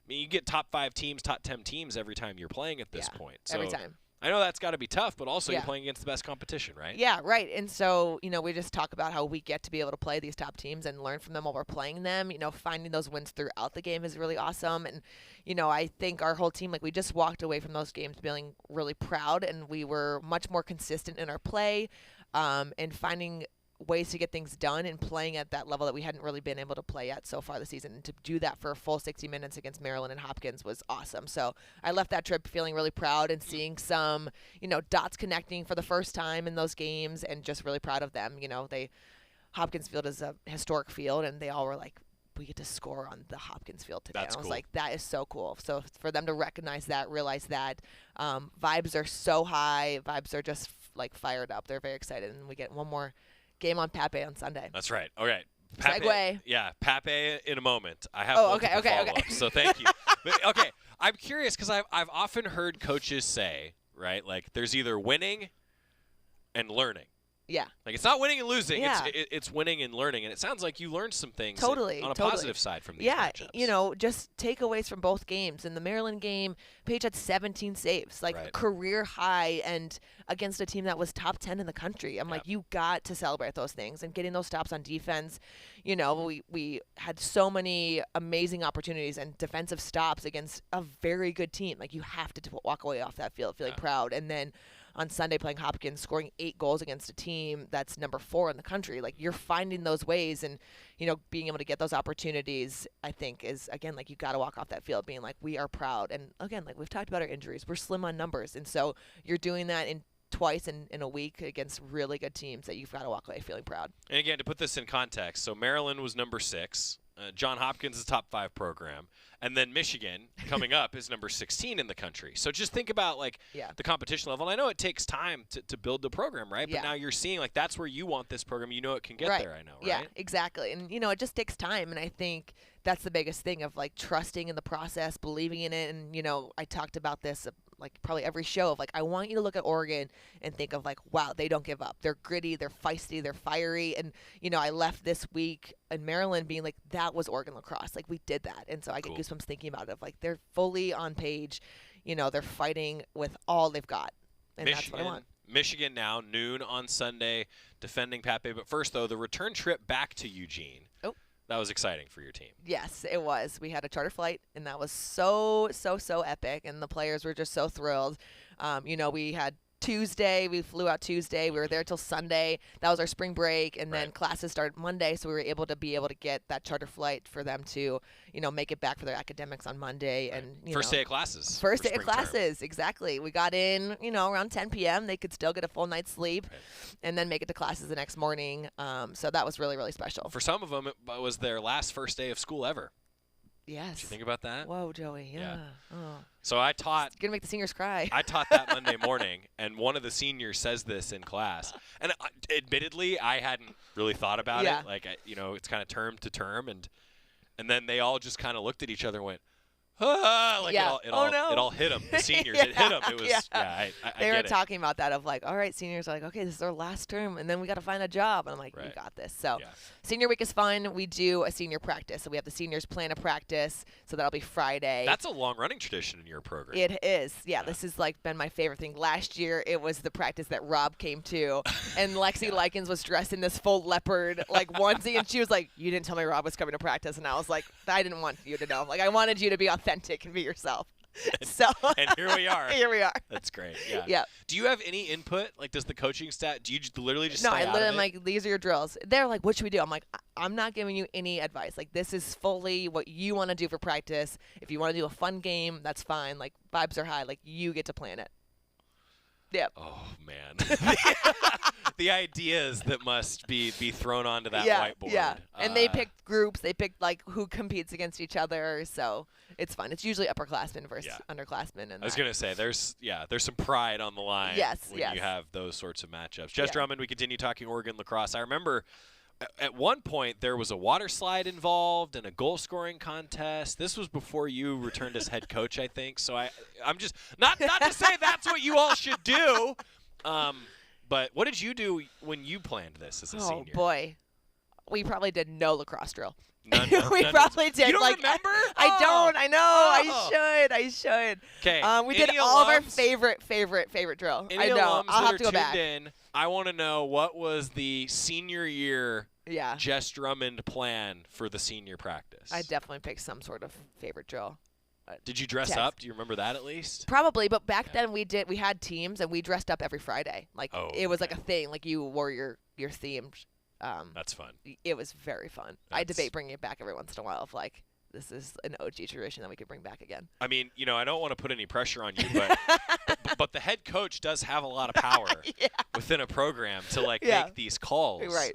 Speaker 2: mean, you get top 5 teams, top 10 teams every time you're playing at this point. So
Speaker 3: every time.
Speaker 2: I know that's got to be tough, but also you're playing against the best competition, right?
Speaker 3: Yeah, right. And so, we just talk about how we get to be able to play these top teams and learn from them while we're playing them. Finding those wins throughout the game is really awesome. And, I think our whole team, we just walked away from those games feeling really proud, and we were much more consistent in our play and finding ways to get things done and playing at that level that we hadn't really been able to play at so far this season. And to do that for a full 60 minutes against Maryland and Hopkins was awesome. So I left that trip feeling really proud and seeing some, dots connecting for the first time in those games, and just really proud of them. Hopkins Field is a historic field, and they all were like, we get to score on the Hopkins Field today.
Speaker 2: That's
Speaker 3: and I was
Speaker 2: cool.
Speaker 3: like, that is so cool. So for them to recognize that, realize that, vibes are so high. Vibes are just fired up. They're very excited, and we get one more game on Pape on Sunday.
Speaker 2: That's right. All right.
Speaker 3: Segue.
Speaker 2: Yeah, Pape in a moment. I have
Speaker 3: okay.
Speaker 2: follow-ups, so thank you. But, okay, I'm curious because I've often heard coaches say, right, like there's either winning and learning.
Speaker 3: Yeah.
Speaker 2: Like it's not winning and losing.
Speaker 3: Yeah.
Speaker 2: It's winning and learning, and it sounds like you learned some things on a
Speaker 3: totally.
Speaker 2: positive side from these
Speaker 3: yeah,
Speaker 2: matchups.
Speaker 3: Just takeaways from both games. In the Maryland game, Paige had 17 saves, career high, and against a team that was top 10 in the country. I'm like, you got to celebrate those things, and getting those stops on defense. We had so many amazing opportunities and defensive stops against a very good team. Like you have to walk away off that field feeling proud, and then on Sunday playing Hopkins, scoring 8 goals against a team that's number 4 in the country. Like you're finding those ways, and being able to get those opportunities, I think is, again, you got to walk off that field being like, we are proud. And again, we've talked about our injuries, we're slim on numbers, and so you're doing that in twice in a week against really good teams that you've got to walk away feeling proud.
Speaker 2: And again, to put this in context, so Maryland was number 6. John Hopkins is top 5 program. And then Michigan, coming up, is number 16 in the country. So just think about, like, the competition level. And I know it takes time to build the program, right? But now you're seeing, like, that's where you want this program. You know it can get there, I know, right?
Speaker 3: Yeah, exactly. And, it just takes time. And I think that's the biggest thing of, like, trusting in the process, believing in it. And, I talked about this, like, probably every show of, like, I want you to look at Oregon and think of, like, wow, they don't give up. They're gritty, they're feisty, they're fiery. And, I left this week in Maryland being like, that was Oregon lacrosse. Like, we did that. And so I get goosebumps thinking about it. Of, like, they're fully on page. They're fighting with all they've got. And that's what I want.
Speaker 2: Michigan now, noon on Sunday, defending Pat Bay. But first, though, the return trip back to Eugene.
Speaker 3: Oh.
Speaker 2: That was exciting for your team.
Speaker 3: Yes, it was. We had a charter flight, and that was so epic, and the players were just so thrilled. We had Tuesday. We flew out Tuesday. We were there till Sunday. That was our spring break, and then classes started Monday, so we were able to get that charter flight for them to, make it back for their academics on Monday. And
Speaker 2: first day of classes.
Speaker 3: First day of classes, exactly. We got in, around 10 p.m. They could still get a full night's sleep, and then make it to classes the next morning. So that was really, really special.
Speaker 2: For some of them, it was their last first day of school ever.
Speaker 3: Yes.
Speaker 2: Did you think about that?
Speaker 3: Whoa, Joey. Yeah. Oh.
Speaker 2: So I taught.
Speaker 3: It's gonna make the seniors cry.
Speaker 2: I taught that Monday morning, and one of the seniors says this in class. And admittedly, I hadn't really thought about it. Like, it's kind of term to term, and then they all just kind of looked at each other and went, it all hit them. The seniors, it hit them. It was, I
Speaker 3: they were
Speaker 2: get it.
Speaker 3: talking about that of like, all right, seniors are like, okay, this is our last term, and then we got to find a job. And I'm like, you got this. So senior week is fun. We do a senior practice. So we have the seniors plan a practice. So that'll be Friday.
Speaker 2: That's a long running tradition in your program.
Speaker 3: It is. Yeah, this has like been my favorite thing. Last year, it was the practice that Rob came to, and Lexi Likens was dressed in this full leopard like onesie, and she was like, you didn't tell me Rob was coming to practice. And I was like, I didn't want you to know. Like, I wanted you to be authentic and be yourself. So
Speaker 2: and here we are.
Speaker 3: Here we are.
Speaker 2: That's great. Yeah.
Speaker 3: Yeah.
Speaker 2: Do you have any input? Like, does the coaching staff? Do you literally just?
Speaker 3: No,
Speaker 2: stay
Speaker 3: I
Speaker 2: out
Speaker 3: literally
Speaker 2: of
Speaker 3: am
Speaker 2: it?
Speaker 3: like, these are your drills. They're like, what should we do? I'm like, I'm not giving you any advice. Like, this is fully what you want to do for practice. If you want to do a fun game, that's fine. Like, vibes are high. Like, you get to plan it. Yep.
Speaker 2: Oh man. The ideas that must be thrown onto that whiteboard.
Speaker 3: Yeah. And they picked groups. They picked like who competes against each other. So it's fun. It's usually upperclassmen versus underclassmen. And
Speaker 2: I was gonna say there's some pride on the line when you have those sorts of matchups. Jess Drummond, we continue talking Oregon lacrosse. I remember at one point there was a water slide involved and a goal scoring contest. This was before you returned as head coach, I think. So I'm just not to say that's what you all should do. But what did you do when you planned this as a senior?
Speaker 3: Oh boy, we probably did no lacrosse drill.
Speaker 2: None,
Speaker 3: we probably did.
Speaker 2: You don't
Speaker 3: like,
Speaker 2: remember?
Speaker 3: I don't. I know. I should.
Speaker 2: Okay.
Speaker 3: We did all of our favorite drill.
Speaker 2: Any
Speaker 3: I know.
Speaker 2: alums
Speaker 3: I'll
Speaker 2: that
Speaker 3: have
Speaker 2: are
Speaker 3: to go back.
Speaker 2: tuned in, I want to know what was the senior year Jess Drummond plan for the senior practice.
Speaker 3: I definitely picked some sort of favorite drill.
Speaker 2: Did you dress up? Do you remember that at least?
Speaker 3: Probably, but back then we had teams and we dressed up every Friday. Like it was like a thing. Like you wore your theme.
Speaker 2: That's fun.
Speaker 3: It was very fun. I debate bringing it back every once in a while. Of like, this is an OG tradition that we could bring back again.
Speaker 2: I mean, I don't want to put any pressure on you, but the head coach does have a lot of power within a program to make these calls.
Speaker 3: Right.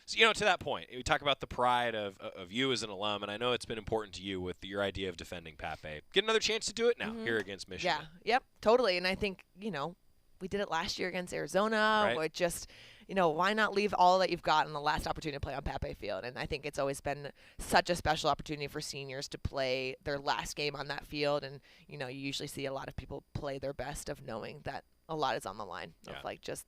Speaker 2: So, to that point, we talk about the pride of you as an alum, and I know it's been important to you with your idea of defending Pat Bay. Get another chance to do it now here against Michigan.
Speaker 3: Yeah. Yep. Totally. And I think we did it last year against Arizona.
Speaker 2: Right.
Speaker 3: With just why not leave all that you've got in the last opportunity to play on Pat Bay Field? And I think it's always been such a special opportunity for seniors to play their last game on that field. And, you usually see a lot of people play their best of knowing that a lot is on the line of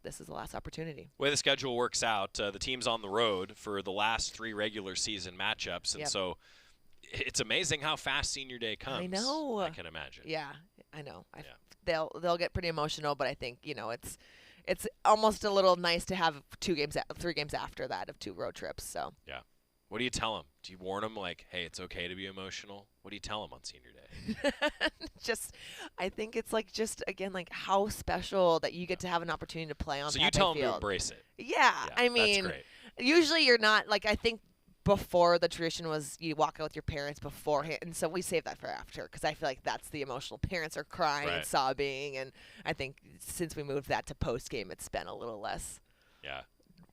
Speaker 3: this is the last opportunity.
Speaker 2: The way the schedule works out, the team's on the road for the last 3 regular season matchups. And so it's amazing how fast senior day comes.
Speaker 3: I know.
Speaker 2: I can imagine.
Speaker 3: Yeah, I know. They'll get pretty emotional, but I think, it's almost a little nice to have 3 games after that of 2 road trips. So
Speaker 2: yeah, what do you tell them? Do you warn them like, hey, it's okay to be emotional? What do you tell them on senior day?
Speaker 3: I think it's again how special that you get to have an opportunity to play on.
Speaker 2: So
Speaker 3: Pat
Speaker 2: you tell
Speaker 3: Bay
Speaker 2: them
Speaker 3: Field.
Speaker 2: to embrace it.
Speaker 3: Yeah, I mean,
Speaker 2: that's great.
Speaker 3: Usually you're not I think before the tradition was you walk out with your parents beforehand, and so we save that for after because I feel like that's the emotional. Parents are crying and sobbing, and I think since we moved that to post game, it's been a little less.
Speaker 2: Yeah.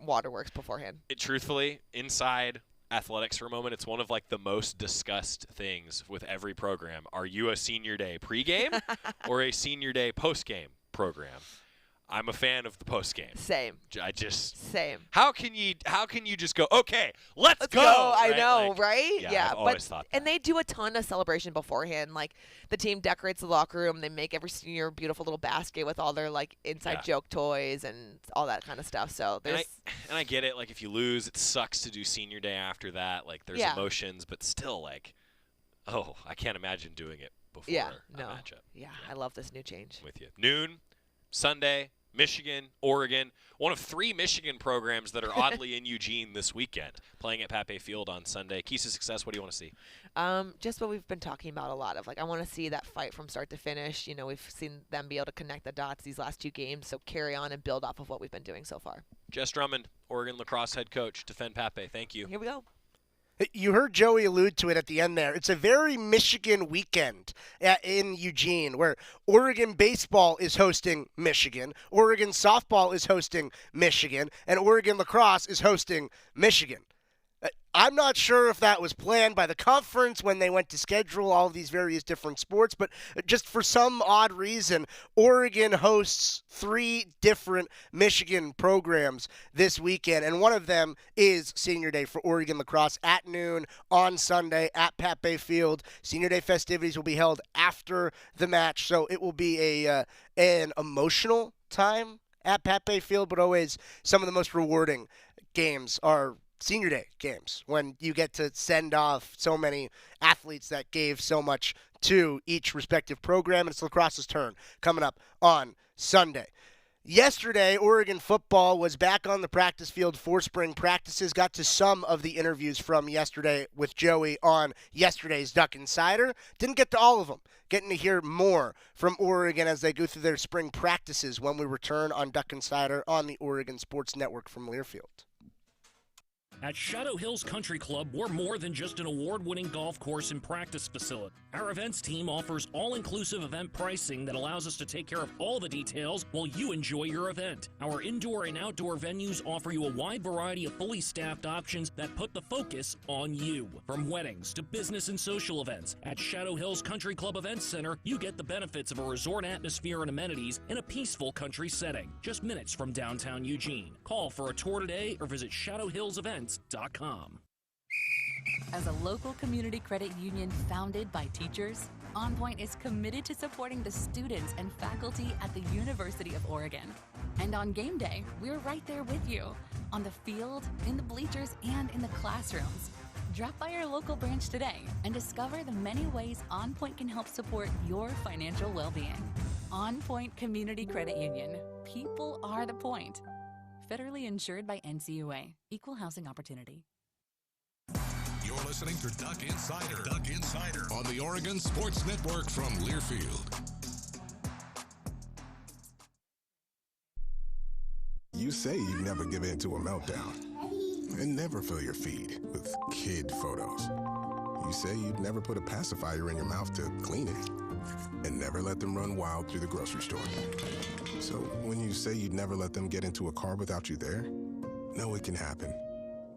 Speaker 3: Waterworks beforehand.
Speaker 2: Truthfully, inside athletics for a moment, it's one of like the most discussed things with every program. Are you a senior day pregame or a senior day postgame program? I'm a fan of the postgame.
Speaker 3: Same.
Speaker 2: Same. How can you just go, okay, let's go?
Speaker 3: I
Speaker 2: right?
Speaker 3: know,
Speaker 2: like,
Speaker 3: right?
Speaker 2: Yeah. I've always thought that.
Speaker 3: And they do a ton of celebration beforehand. Like the team decorates the locker room. They make every senior a beautiful little basket with all their like inside joke toys and all that kind of stuff. So there's
Speaker 2: and I get it. Like if you lose, it sucks to do senior day after that. Like there's emotions, but still like, I can't imagine doing it before a matchup.
Speaker 3: Yeah, I love this new change.
Speaker 2: With you. Noon, Sunday, Michigan, Oregon. One of 3 Michigan programs that are oddly in Eugene this weekend, playing at Pape Field on Sunday. Keys to success, what do you want to see?
Speaker 3: Just what we've been talking about a lot of. Like, I want to see that fight from start to finish. You know, we've seen them be able to connect the dots these last 2 games, so carry on and build off of what we've been doing so far.
Speaker 2: Jess Drummond, Oregon Lacrosse head coach, defend Pape. Thank you.
Speaker 3: Here we go.
Speaker 8: You heard Joey allude to it at the end there. It's a very Michigan weekend in Eugene where Oregon baseball is hosting Michigan, Oregon softball is hosting Michigan, and Oregon lacrosse is hosting Michigan. I'm not sure if that was planned by the conference when they went to schedule all of these various different sports, but just for some odd reason, Oregon hosts 3 different Michigan programs this weekend, and one of them is Senior Day for Oregon Lacrosse at noon on Sunday at Pape Field. Senior Day festivities will be held after the match, so it will be an emotional time at Pape Field, but always some of the most rewarding games are Senior Day games when you get to send off so many athletes that gave so much to each respective program, and it's lacrosse's turn coming up on Sunday. Yesterday, Oregon football was back on the practice field for spring practices. Got to some of the interviews from yesterday with Joey on yesterday's Duck Insider. Didn't get to all of them. Getting to hear more from Oregon as they go through their spring practices when we return on Duck Insider on the Oregon Sports Network from Learfield.
Speaker 7: At Shadow Hills Country Club, we're more than just an award-winning golf course and practice facility. Our events team offers all-inclusive event pricing that allows us to take care of all the details while you enjoy your event. Our indoor and outdoor venues offer you a wide variety of fully staffed options that put the focus on you. From weddings to business and social events, at Shadow Hills Country Club Events Center, you get the benefits of a resort atmosphere and amenities in a peaceful country setting, just minutes from downtown Eugene. Call for a tour today or visit shadowhillsevents.com.
Speaker 15: As a local community credit union founded by teachers, OnPoint is committed to supporting the students and faculty at the University of Oregon. And on game day, we're right there with you, on the field, in the bleachers, and in the classrooms. Drop by our local branch today and discover the many ways OnPoint can help support your financial well-being. OnPoint Community Credit Union. People are the point. Federally insured by NCUA. Equal housing opportunity.
Speaker 1: You're listening to Duck Insider. Duck Insider on the Oregon Sports Network from Learfield.
Speaker 10: You say you'd never give in to a meltdown and never fill your feed with kid photos. You say you'd never put a pacifier in your mouth to clean it and never let them run wild through the grocery store. So when you say you'd never let them get into a car without you there, no, it can happen.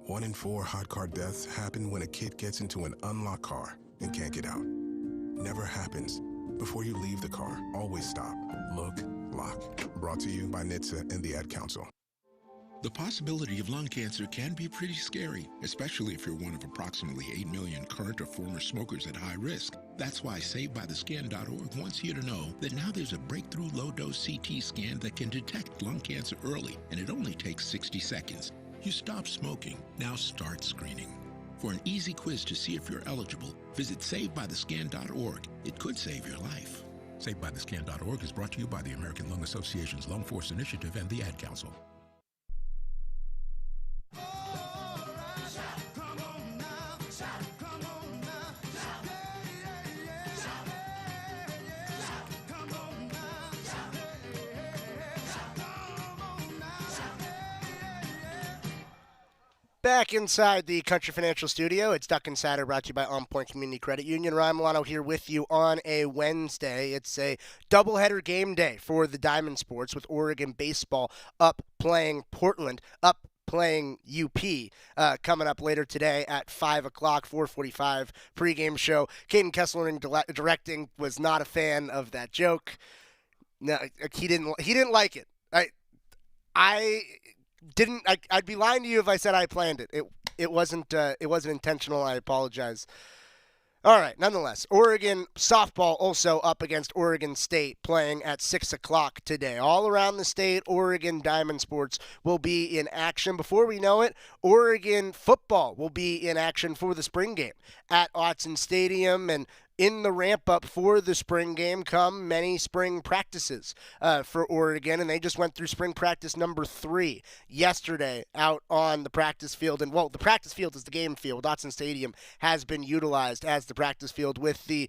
Speaker 10: 1 in 4 hot car deaths happen when a kid gets into an unlocked car and can't get out. Never happens. Before you leave the car, always stop, look, lock. Brought to you by NHTSA and the Ad Council.
Speaker 21: The possibility of lung cancer can be pretty scary, especially if you're one of approximately 8 million current or former smokers at high risk. That's why SaveByTheScan.org wants you to know that now there's a breakthrough low-dose CT scan that can detect lung cancer early, and it only takes 60 seconds. You stop smoking, now start screening. For an easy quiz to see if you're eligible, visit SaveByTheScan.org. It could save your life. SaveByTheScan.org is brought to you by the American Lung Association's Lung Force Initiative and the Ad Council.
Speaker 8: Back inside the Country Financial Studio, it's Duck Insider brought to you by OnPoint Community Credit Union. Ryan Milano here with you on a Wednesday. It's a doubleheader game day for the Diamond Sports with Oregon baseball up playing Portland, up playing UP coming up later today at 5 o'clock, 4:45 pregame show. Caden Kessler directing was not a fan of that joke. No, he didn't like it. I'd be lying to you if I said I planned it. It wasn't intentional. I apologize. All right, nonetheless, Oregon softball also up against Oregon State playing at 6 o'clock today. All around the state, Oregon Diamond Sports will be in action. Before we know it, Oregon football will be in action for the spring game at Autzen Stadium, and in the ramp-up for the spring game come many spring practices for Oregon, and they just went through spring practice number 3 yesterday out on the practice field. And, well, the practice field is the game field. Autzen Stadium has been utilized as the practice field with the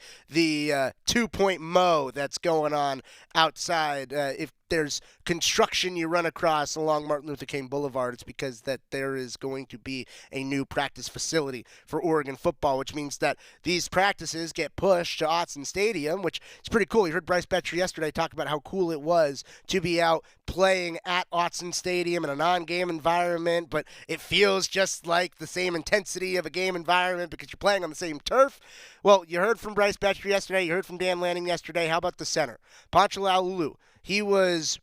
Speaker 8: two-point mow that's going on outside. If there's construction you run across along Martin Luther King Boulevard, it's because that there is going to be a new practice facility for Oregon football, which means that these practices get pushed to Autzen Stadium, which is pretty cool. You heard Bryce Betcher yesterday talk about how cool it was to be out playing at Autzen Stadium in a non-game environment, but it feels just like the same intensity of a game environment because you're playing on the same turf. Well, you heard from Bryce Betcher yesterday. You heard from Dan Lanning yesterday. How about the center? Pancho Laulu. He was,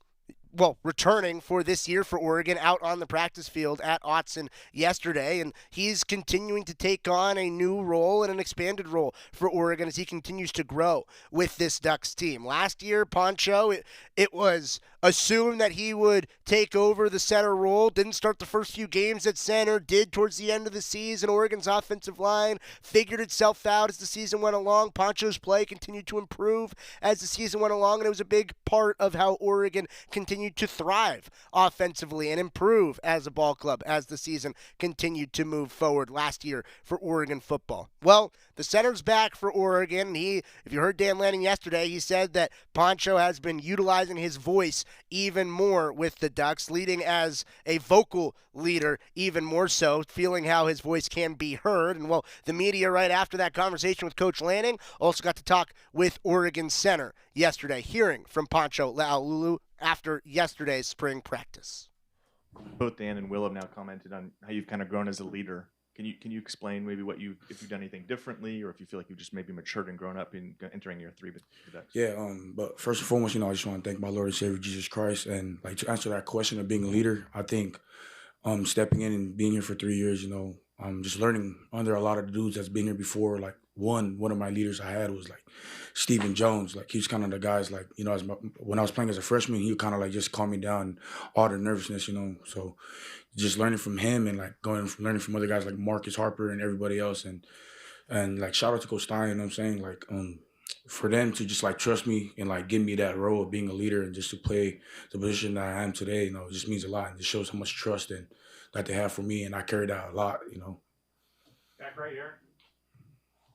Speaker 8: returning for this year for Oregon out on the practice field at Autzen yesterday, and he's continuing to take on a new role and an expanded role for Oregon as he continues to grow with this Ducks team. Last year, Pancho, it was assumed that he would take over the center role. Didn't start the first few games at center, did towards the end of the season. Oregon's offensive line figured itself out as the season went along. Pancho's play continued to improve as the season went along, and it was a big part of how Oregon continued to thrive offensively and improve as a ball club as the season continued to move forward last year for Oregon football. Well, the center's back for Oregon. If you heard Dan Lanning yesterday, he said that Pancho has been utilizing his voice even more with the Ducks, leading as a vocal leader even more so, feeling how his voice can be heard. And, the media right after that conversation with Coach Lanning also got to talk with Oregon center yesterday, hearing from Pancho Laulu after yesterday's spring practice.
Speaker 13: Both Dan and Will have now commented on how you've kind of grown as a leader. Can you explain maybe if you've done anything differently, or if you feel like you've just maybe matured and grown up in entering year 3 with the Ducks?
Speaker 16: Yeah, but first and foremost, I just want to thank my Lord and Savior Jesus Christ, and to answer that question of being a leader, I think stepping in and being here for 3 years, just learning under a lot of the dudes that's been here before. Like one of my leaders I had was like Stephen Jones. Like he's kind of the guys like when I was playing as a freshman, he would kind of like just calm me down, all the nervousness, So just learning from him and like learning from other guys like Marcus Harper and everybody else, and like shout out to Coach Stein. You know what I'm saying? Like for them to just like trust me and like give me that role of being a leader and just to play the position that I am today, it just means a lot, and it shows how much trust and that they have for me, and I carry that a lot.
Speaker 11: Back right here.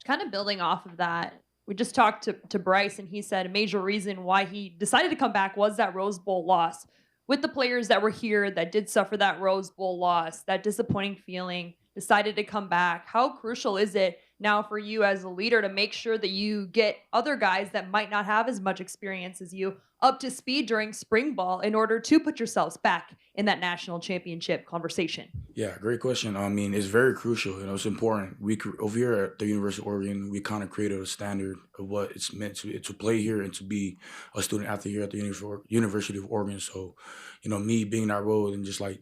Speaker 17: Kind of building off of that, we just talked to Bryce, and he said a major reason why he decided to come back was that Rose Bowl loss. With the players that were here that did suffer that Rose Bowl loss, that disappointing feeling, decided to come back, how crucial is it now for you as a leader to make sure that you get other guys that might not have as much experience as you up to speed during spring ball in order to put yourselves back in that national championship conversation?
Speaker 16: Yeah, great question. I mean, it's very crucial. It's important. Over here at the University of Oregon, we kind of created a standard of what it's meant to play here and to be a student athlete here at the University of Oregon. So, me being that role and just like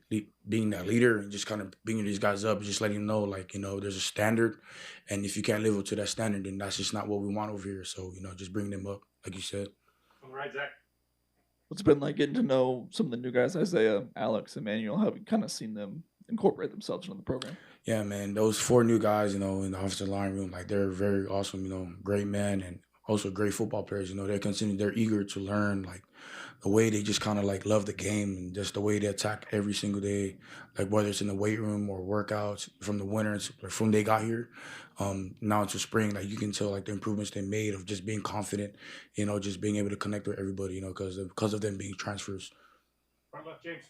Speaker 16: being that leader and just kind of bringing these guys up, just letting them know, like, there's a standard, and if you can't live up to that standard, then that's just not what we want over here. So, just bringing them up, like you said.
Speaker 11: On the right, Zach.
Speaker 18: What's it been like getting to know some of the new guys, Isaiah, Alex, Emmanuel? How have you kind of seen them incorporate themselves into the program?
Speaker 16: Yeah, man, those 4 new guys, in the offensive line room, like they're very awesome, great men, and also great football players. They're eager to learn, like the way they just kind of like love the game and just the way they attack every single day, like whether it's in the weight room or workouts from the winters, from they got here, now into spring, like you can tell like the improvements they made of just being confident, just being able to connect with everybody, because of them being transfers.
Speaker 11: Front left, James.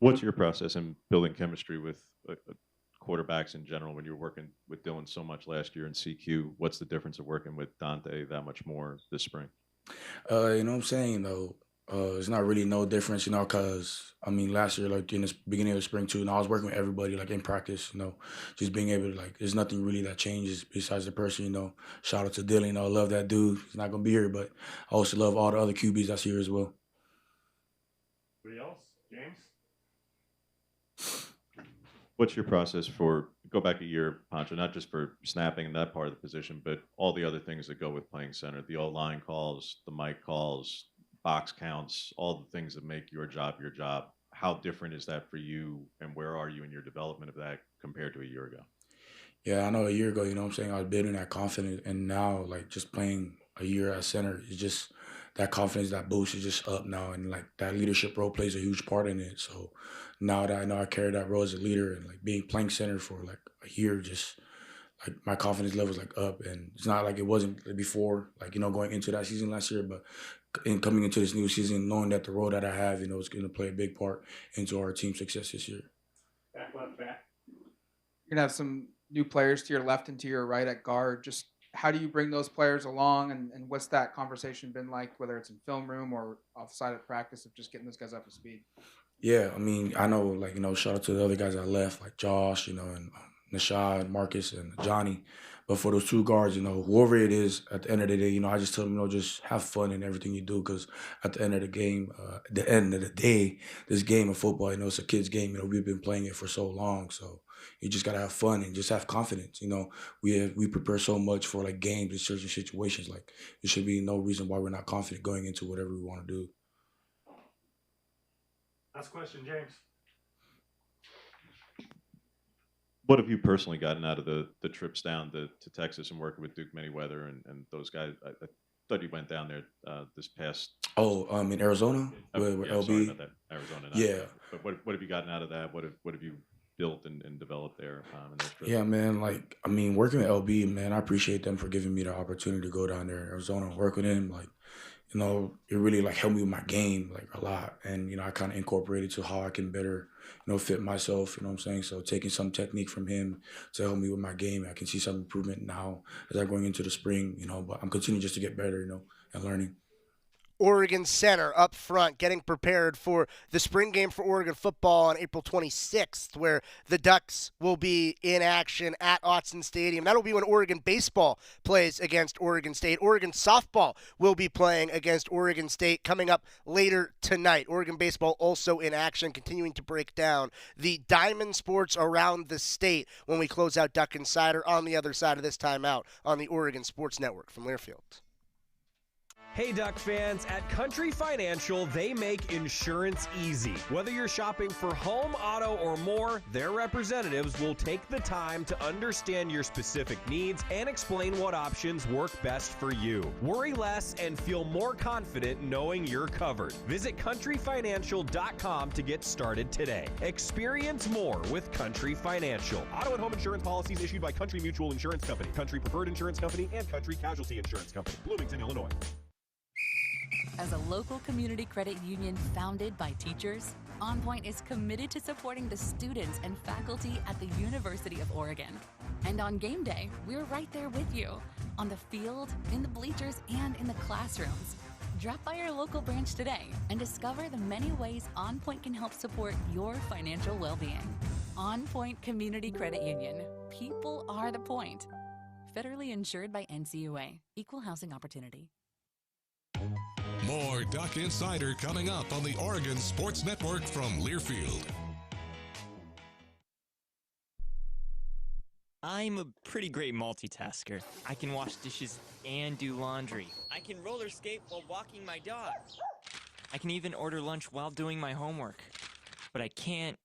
Speaker 19: What's your process in building chemistry with
Speaker 9: quarterbacks in general, when you were working with Dylan so much last year in CQ, what's the difference of working with Dante that much more this spring?
Speaker 16: You know what I'm saying, though? It's not really no difference, you know, because, I mean, last year, like, in the beginning of the spring, too, and I was working with everybody, like, in practice, you know, just being able to, like, there's nothing really that changes besides the person, you know. Shout out to Dylan, you know, I love that dude. He's not going to be here, but I also love all the other QBs that's here as well.
Speaker 11: Anybody else? James?
Speaker 9: What's your process for, go back a year, Pancho, not just for snapping and that part of the position, but all the other things that go with playing center, the O-line calls, the mic calls, box counts, all the things that make your job your job. How different is that for you, and where are you in your development of that compared to a year ago?
Speaker 16: Yeah, I know a year ago, you know what I'm saying, I was building that confidence, and now, like, just playing a year at center is just, that confidence, that boost is just up now, and, like, that leadership role plays a huge part in it. So now that I know I carry that role as a leader, and, like, playing center for, like, a year, just, like, my confidence level is, like, up, and it's not like it wasn't before, like, you know, going into that season last year, but in coming into this new season, knowing that the role that I have, you know, is going to play a big part into our team's success this year.
Speaker 11: Back left back.
Speaker 12: You're going to have some new players to your left and to your right at guard. Just how do you bring those players along, and what's that conversation been like, whether it's in film room or offside at practice, of just getting those guys up to speed?
Speaker 16: Yeah, I mean, I know, like, you know, shout out to the other guys I left, like Josh, you know, and Nashad, Marcus, and Johnny. But for those two guards, you know, whoever it is, at the end of the day, you know, I just tell them, you know, just have fun in everything you do, because at the end of the game, this game of football, you know, it's a kid's game. You know, we've been playing it for so long, so you just gotta have fun and just have confidence. You know, we prepare so much for, like, games and certain situations. Like, there should be no reason why we're not confident going into whatever we want to do.
Speaker 11: Last question, James.
Speaker 9: What have you personally gotten out of the trips down to Texas and working with Duke Manyweather and those guys? I thought you went down there this past.
Speaker 16: In Arizona with
Speaker 9: yeah,
Speaker 16: LB.
Speaker 9: Sorry about that. Arizona.
Speaker 16: Yeah.
Speaker 9: But what have you gotten out of that? What have you built and developed there in those trips?
Speaker 16: Yeah, man. Like, I mean, working with LB, man, I appreciate them for giving me the opportunity to go down there in Arizona and work with him. Like, you know, it really, like, helped me with my game, like, a lot. And, you know, I kind of incorporated to how I can better, you know, fit myself, you know what I'm saying? So taking some technique from him to help me with my game, I can see some improvement now as I'm going into the spring, you know, but I'm continuing just to get better, you know, and learning.
Speaker 8: Oregon center up front, getting prepared for the spring game for Oregon football on April 26th, where the Ducks will be in action at Autzen Stadium. That'll be when Oregon baseball plays against Oregon State. Oregon softball will be playing against Oregon State coming up later tonight. Oregon baseball also in action, continuing to break down the diamond sports around the state when we close out Duck Insider on the other side of this timeout on the Oregon Sports Network from Learfield.
Speaker 14: Hey Duck fans, at Country Financial, they make insurance easy. Whether you're shopping for home, auto, or more, their representatives will take the time to understand your specific needs and explain what options work best for you. Worry less and feel more confident knowing you're covered. Visit countryfinancial.com to get started today. Experience more with Country Financial. Auto and home insurance policies issued by Country Mutual Insurance Company, Country Preferred Insurance Company, and Country Casualty Insurance Company, Bloomington, Illinois.
Speaker 15: As a local community credit union founded by teachers, OnPoint is committed to supporting the students and faculty at the University of Oregon. And on game day, we're right there with you, on the field, in the bleachers, and in the classrooms. Drop by your local branch today and discover the many ways OnPoint can help support your financial well-being. OnPoint Community Credit Union. People are the point. Federally insured by NCUA. Equal housing opportunity.
Speaker 1: More Duck Insider coming up on the Oregon Sports Network from Learfield.
Speaker 19: I'm a pretty great multitasker. I can wash dishes and do laundry. I can roller skate while walking my dog. I can even order lunch while doing my homework. But I can't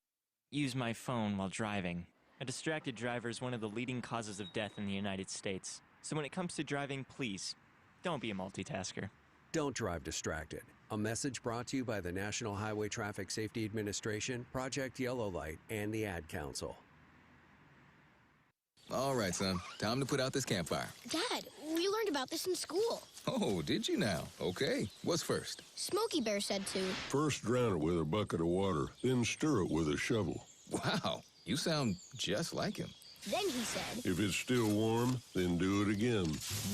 Speaker 19: use my phone while driving. A distracted driver is one of the leading causes of death in the United States. So when it comes to driving, please, don't be a multitasker.
Speaker 24: Don't drive distracted. A message brought to you by the National Highway Traffic Safety Administration, Project Yellow Light, and the Ad Council.
Speaker 20: All right, son. Time to put out this campfire.
Speaker 22: Dad, we learned about this in school.
Speaker 20: Oh, did you now? Okay. What's first?
Speaker 22: Smokey Bear said to.
Speaker 27: First drown it with a bucket of water, then stir it with a shovel.
Speaker 20: Wow. You sound just like him.
Speaker 4: Then he said,
Speaker 5: If it's still warm, then do it again.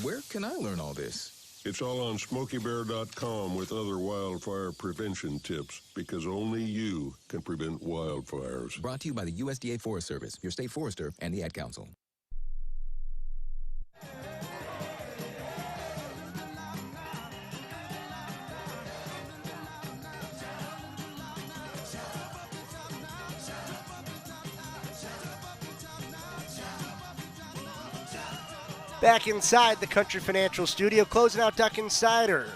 Speaker 20: Where can I learn all this?
Speaker 5: It's all on SmokeyBear.com with other wildfire prevention tips, because only you can prevent wildfires.
Speaker 20: Brought to you by the USDA Forest Service, your state forester, and the Ad Council.
Speaker 8: Back inside the Country Financial Studio, closing out Duck Insider.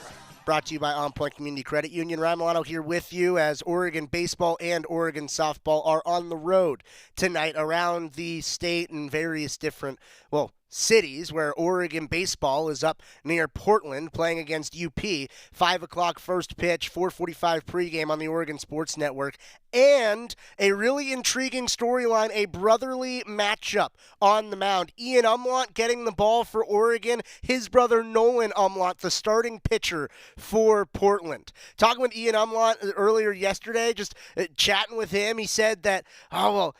Speaker 8: Brought to you by OnPoint Community Credit Union. Ryan Milano here with you as Oregon baseball and Oregon softball are on the road tonight around the state and various different, cities, where Oregon baseball is up near Portland playing against UP. 5 o'clock first pitch, 4:45 pregame on the Oregon Sports Network. And a really intriguing storyline, a brotherly matchup on the mound. Ian Umlaut getting the ball for Oregon. His brother Nolan Umlaut, the starting pitcher for Portland. Talking with Ian Umlaut earlier yesterday, just chatting with him, he said that, I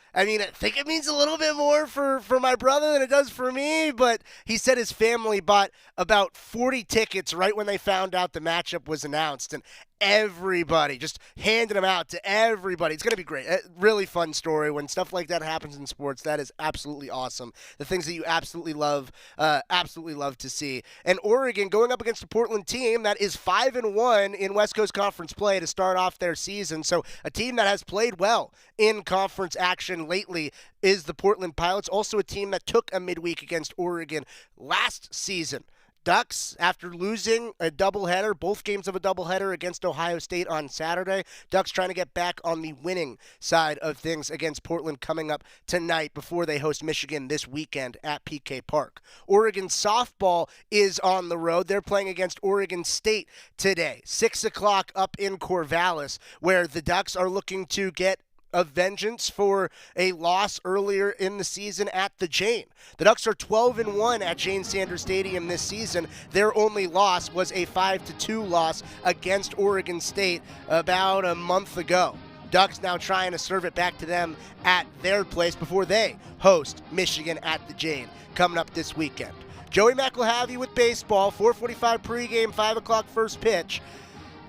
Speaker 8: think it means a little bit more for my brother than it does for me, but he said his family bought about 40 tickets right when they found out the matchup was announced, and everybody, just handing them out to everybody. It's going to be great. A really fun story. When stuff like that happens in sports, that is absolutely awesome. The things that you absolutely love to see. And Oregon going up against a Portland team that is 5-1 in West Coast Conference play to start off their season. So a team that has played well in conference action lately is the Portland Pilots. Also a team that took a midweek against Oregon last season. Ducks, after losing a doubleheader, both games of a doubleheader against Ohio State on Saturday, Ducks trying to get back on the winning side of things against Portland coming up tonight before they host Michigan this weekend at PK Park. Oregon softball is on the road. They're playing against Oregon State today, 6 o'clock up in Corvallis, where the Ducks are looking to get a vengeance for a loss earlier in the season at the Jane. The Ducks are 12-1 at Jane Sanders Stadium this season. Their only loss was a 5-2 loss against Oregon State about a month ago. Ducks now trying to serve it back to them at their place before they host Michigan at the Jane coming up this weekend. Joey Mack will have you with baseball, 4:45 pregame, 5 o'clock first pitch.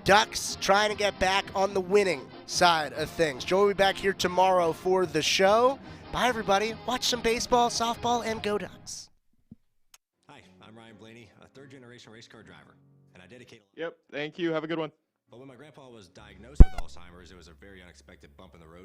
Speaker 8: Ducks trying to get back on the winning side of things. Joey will be back here tomorrow for the show. Bye, everybody. Watch some baseball, softball, and go Ducks.
Speaker 6: Hi, I'm Ryan Blaney, a third-generation race car driver, and I dedicate...
Speaker 23: Yep, thank you. Have a good one.
Speaker 6: But when my grandpa was diagnosed with Alzheimer's, it was a very unexpected bump in the road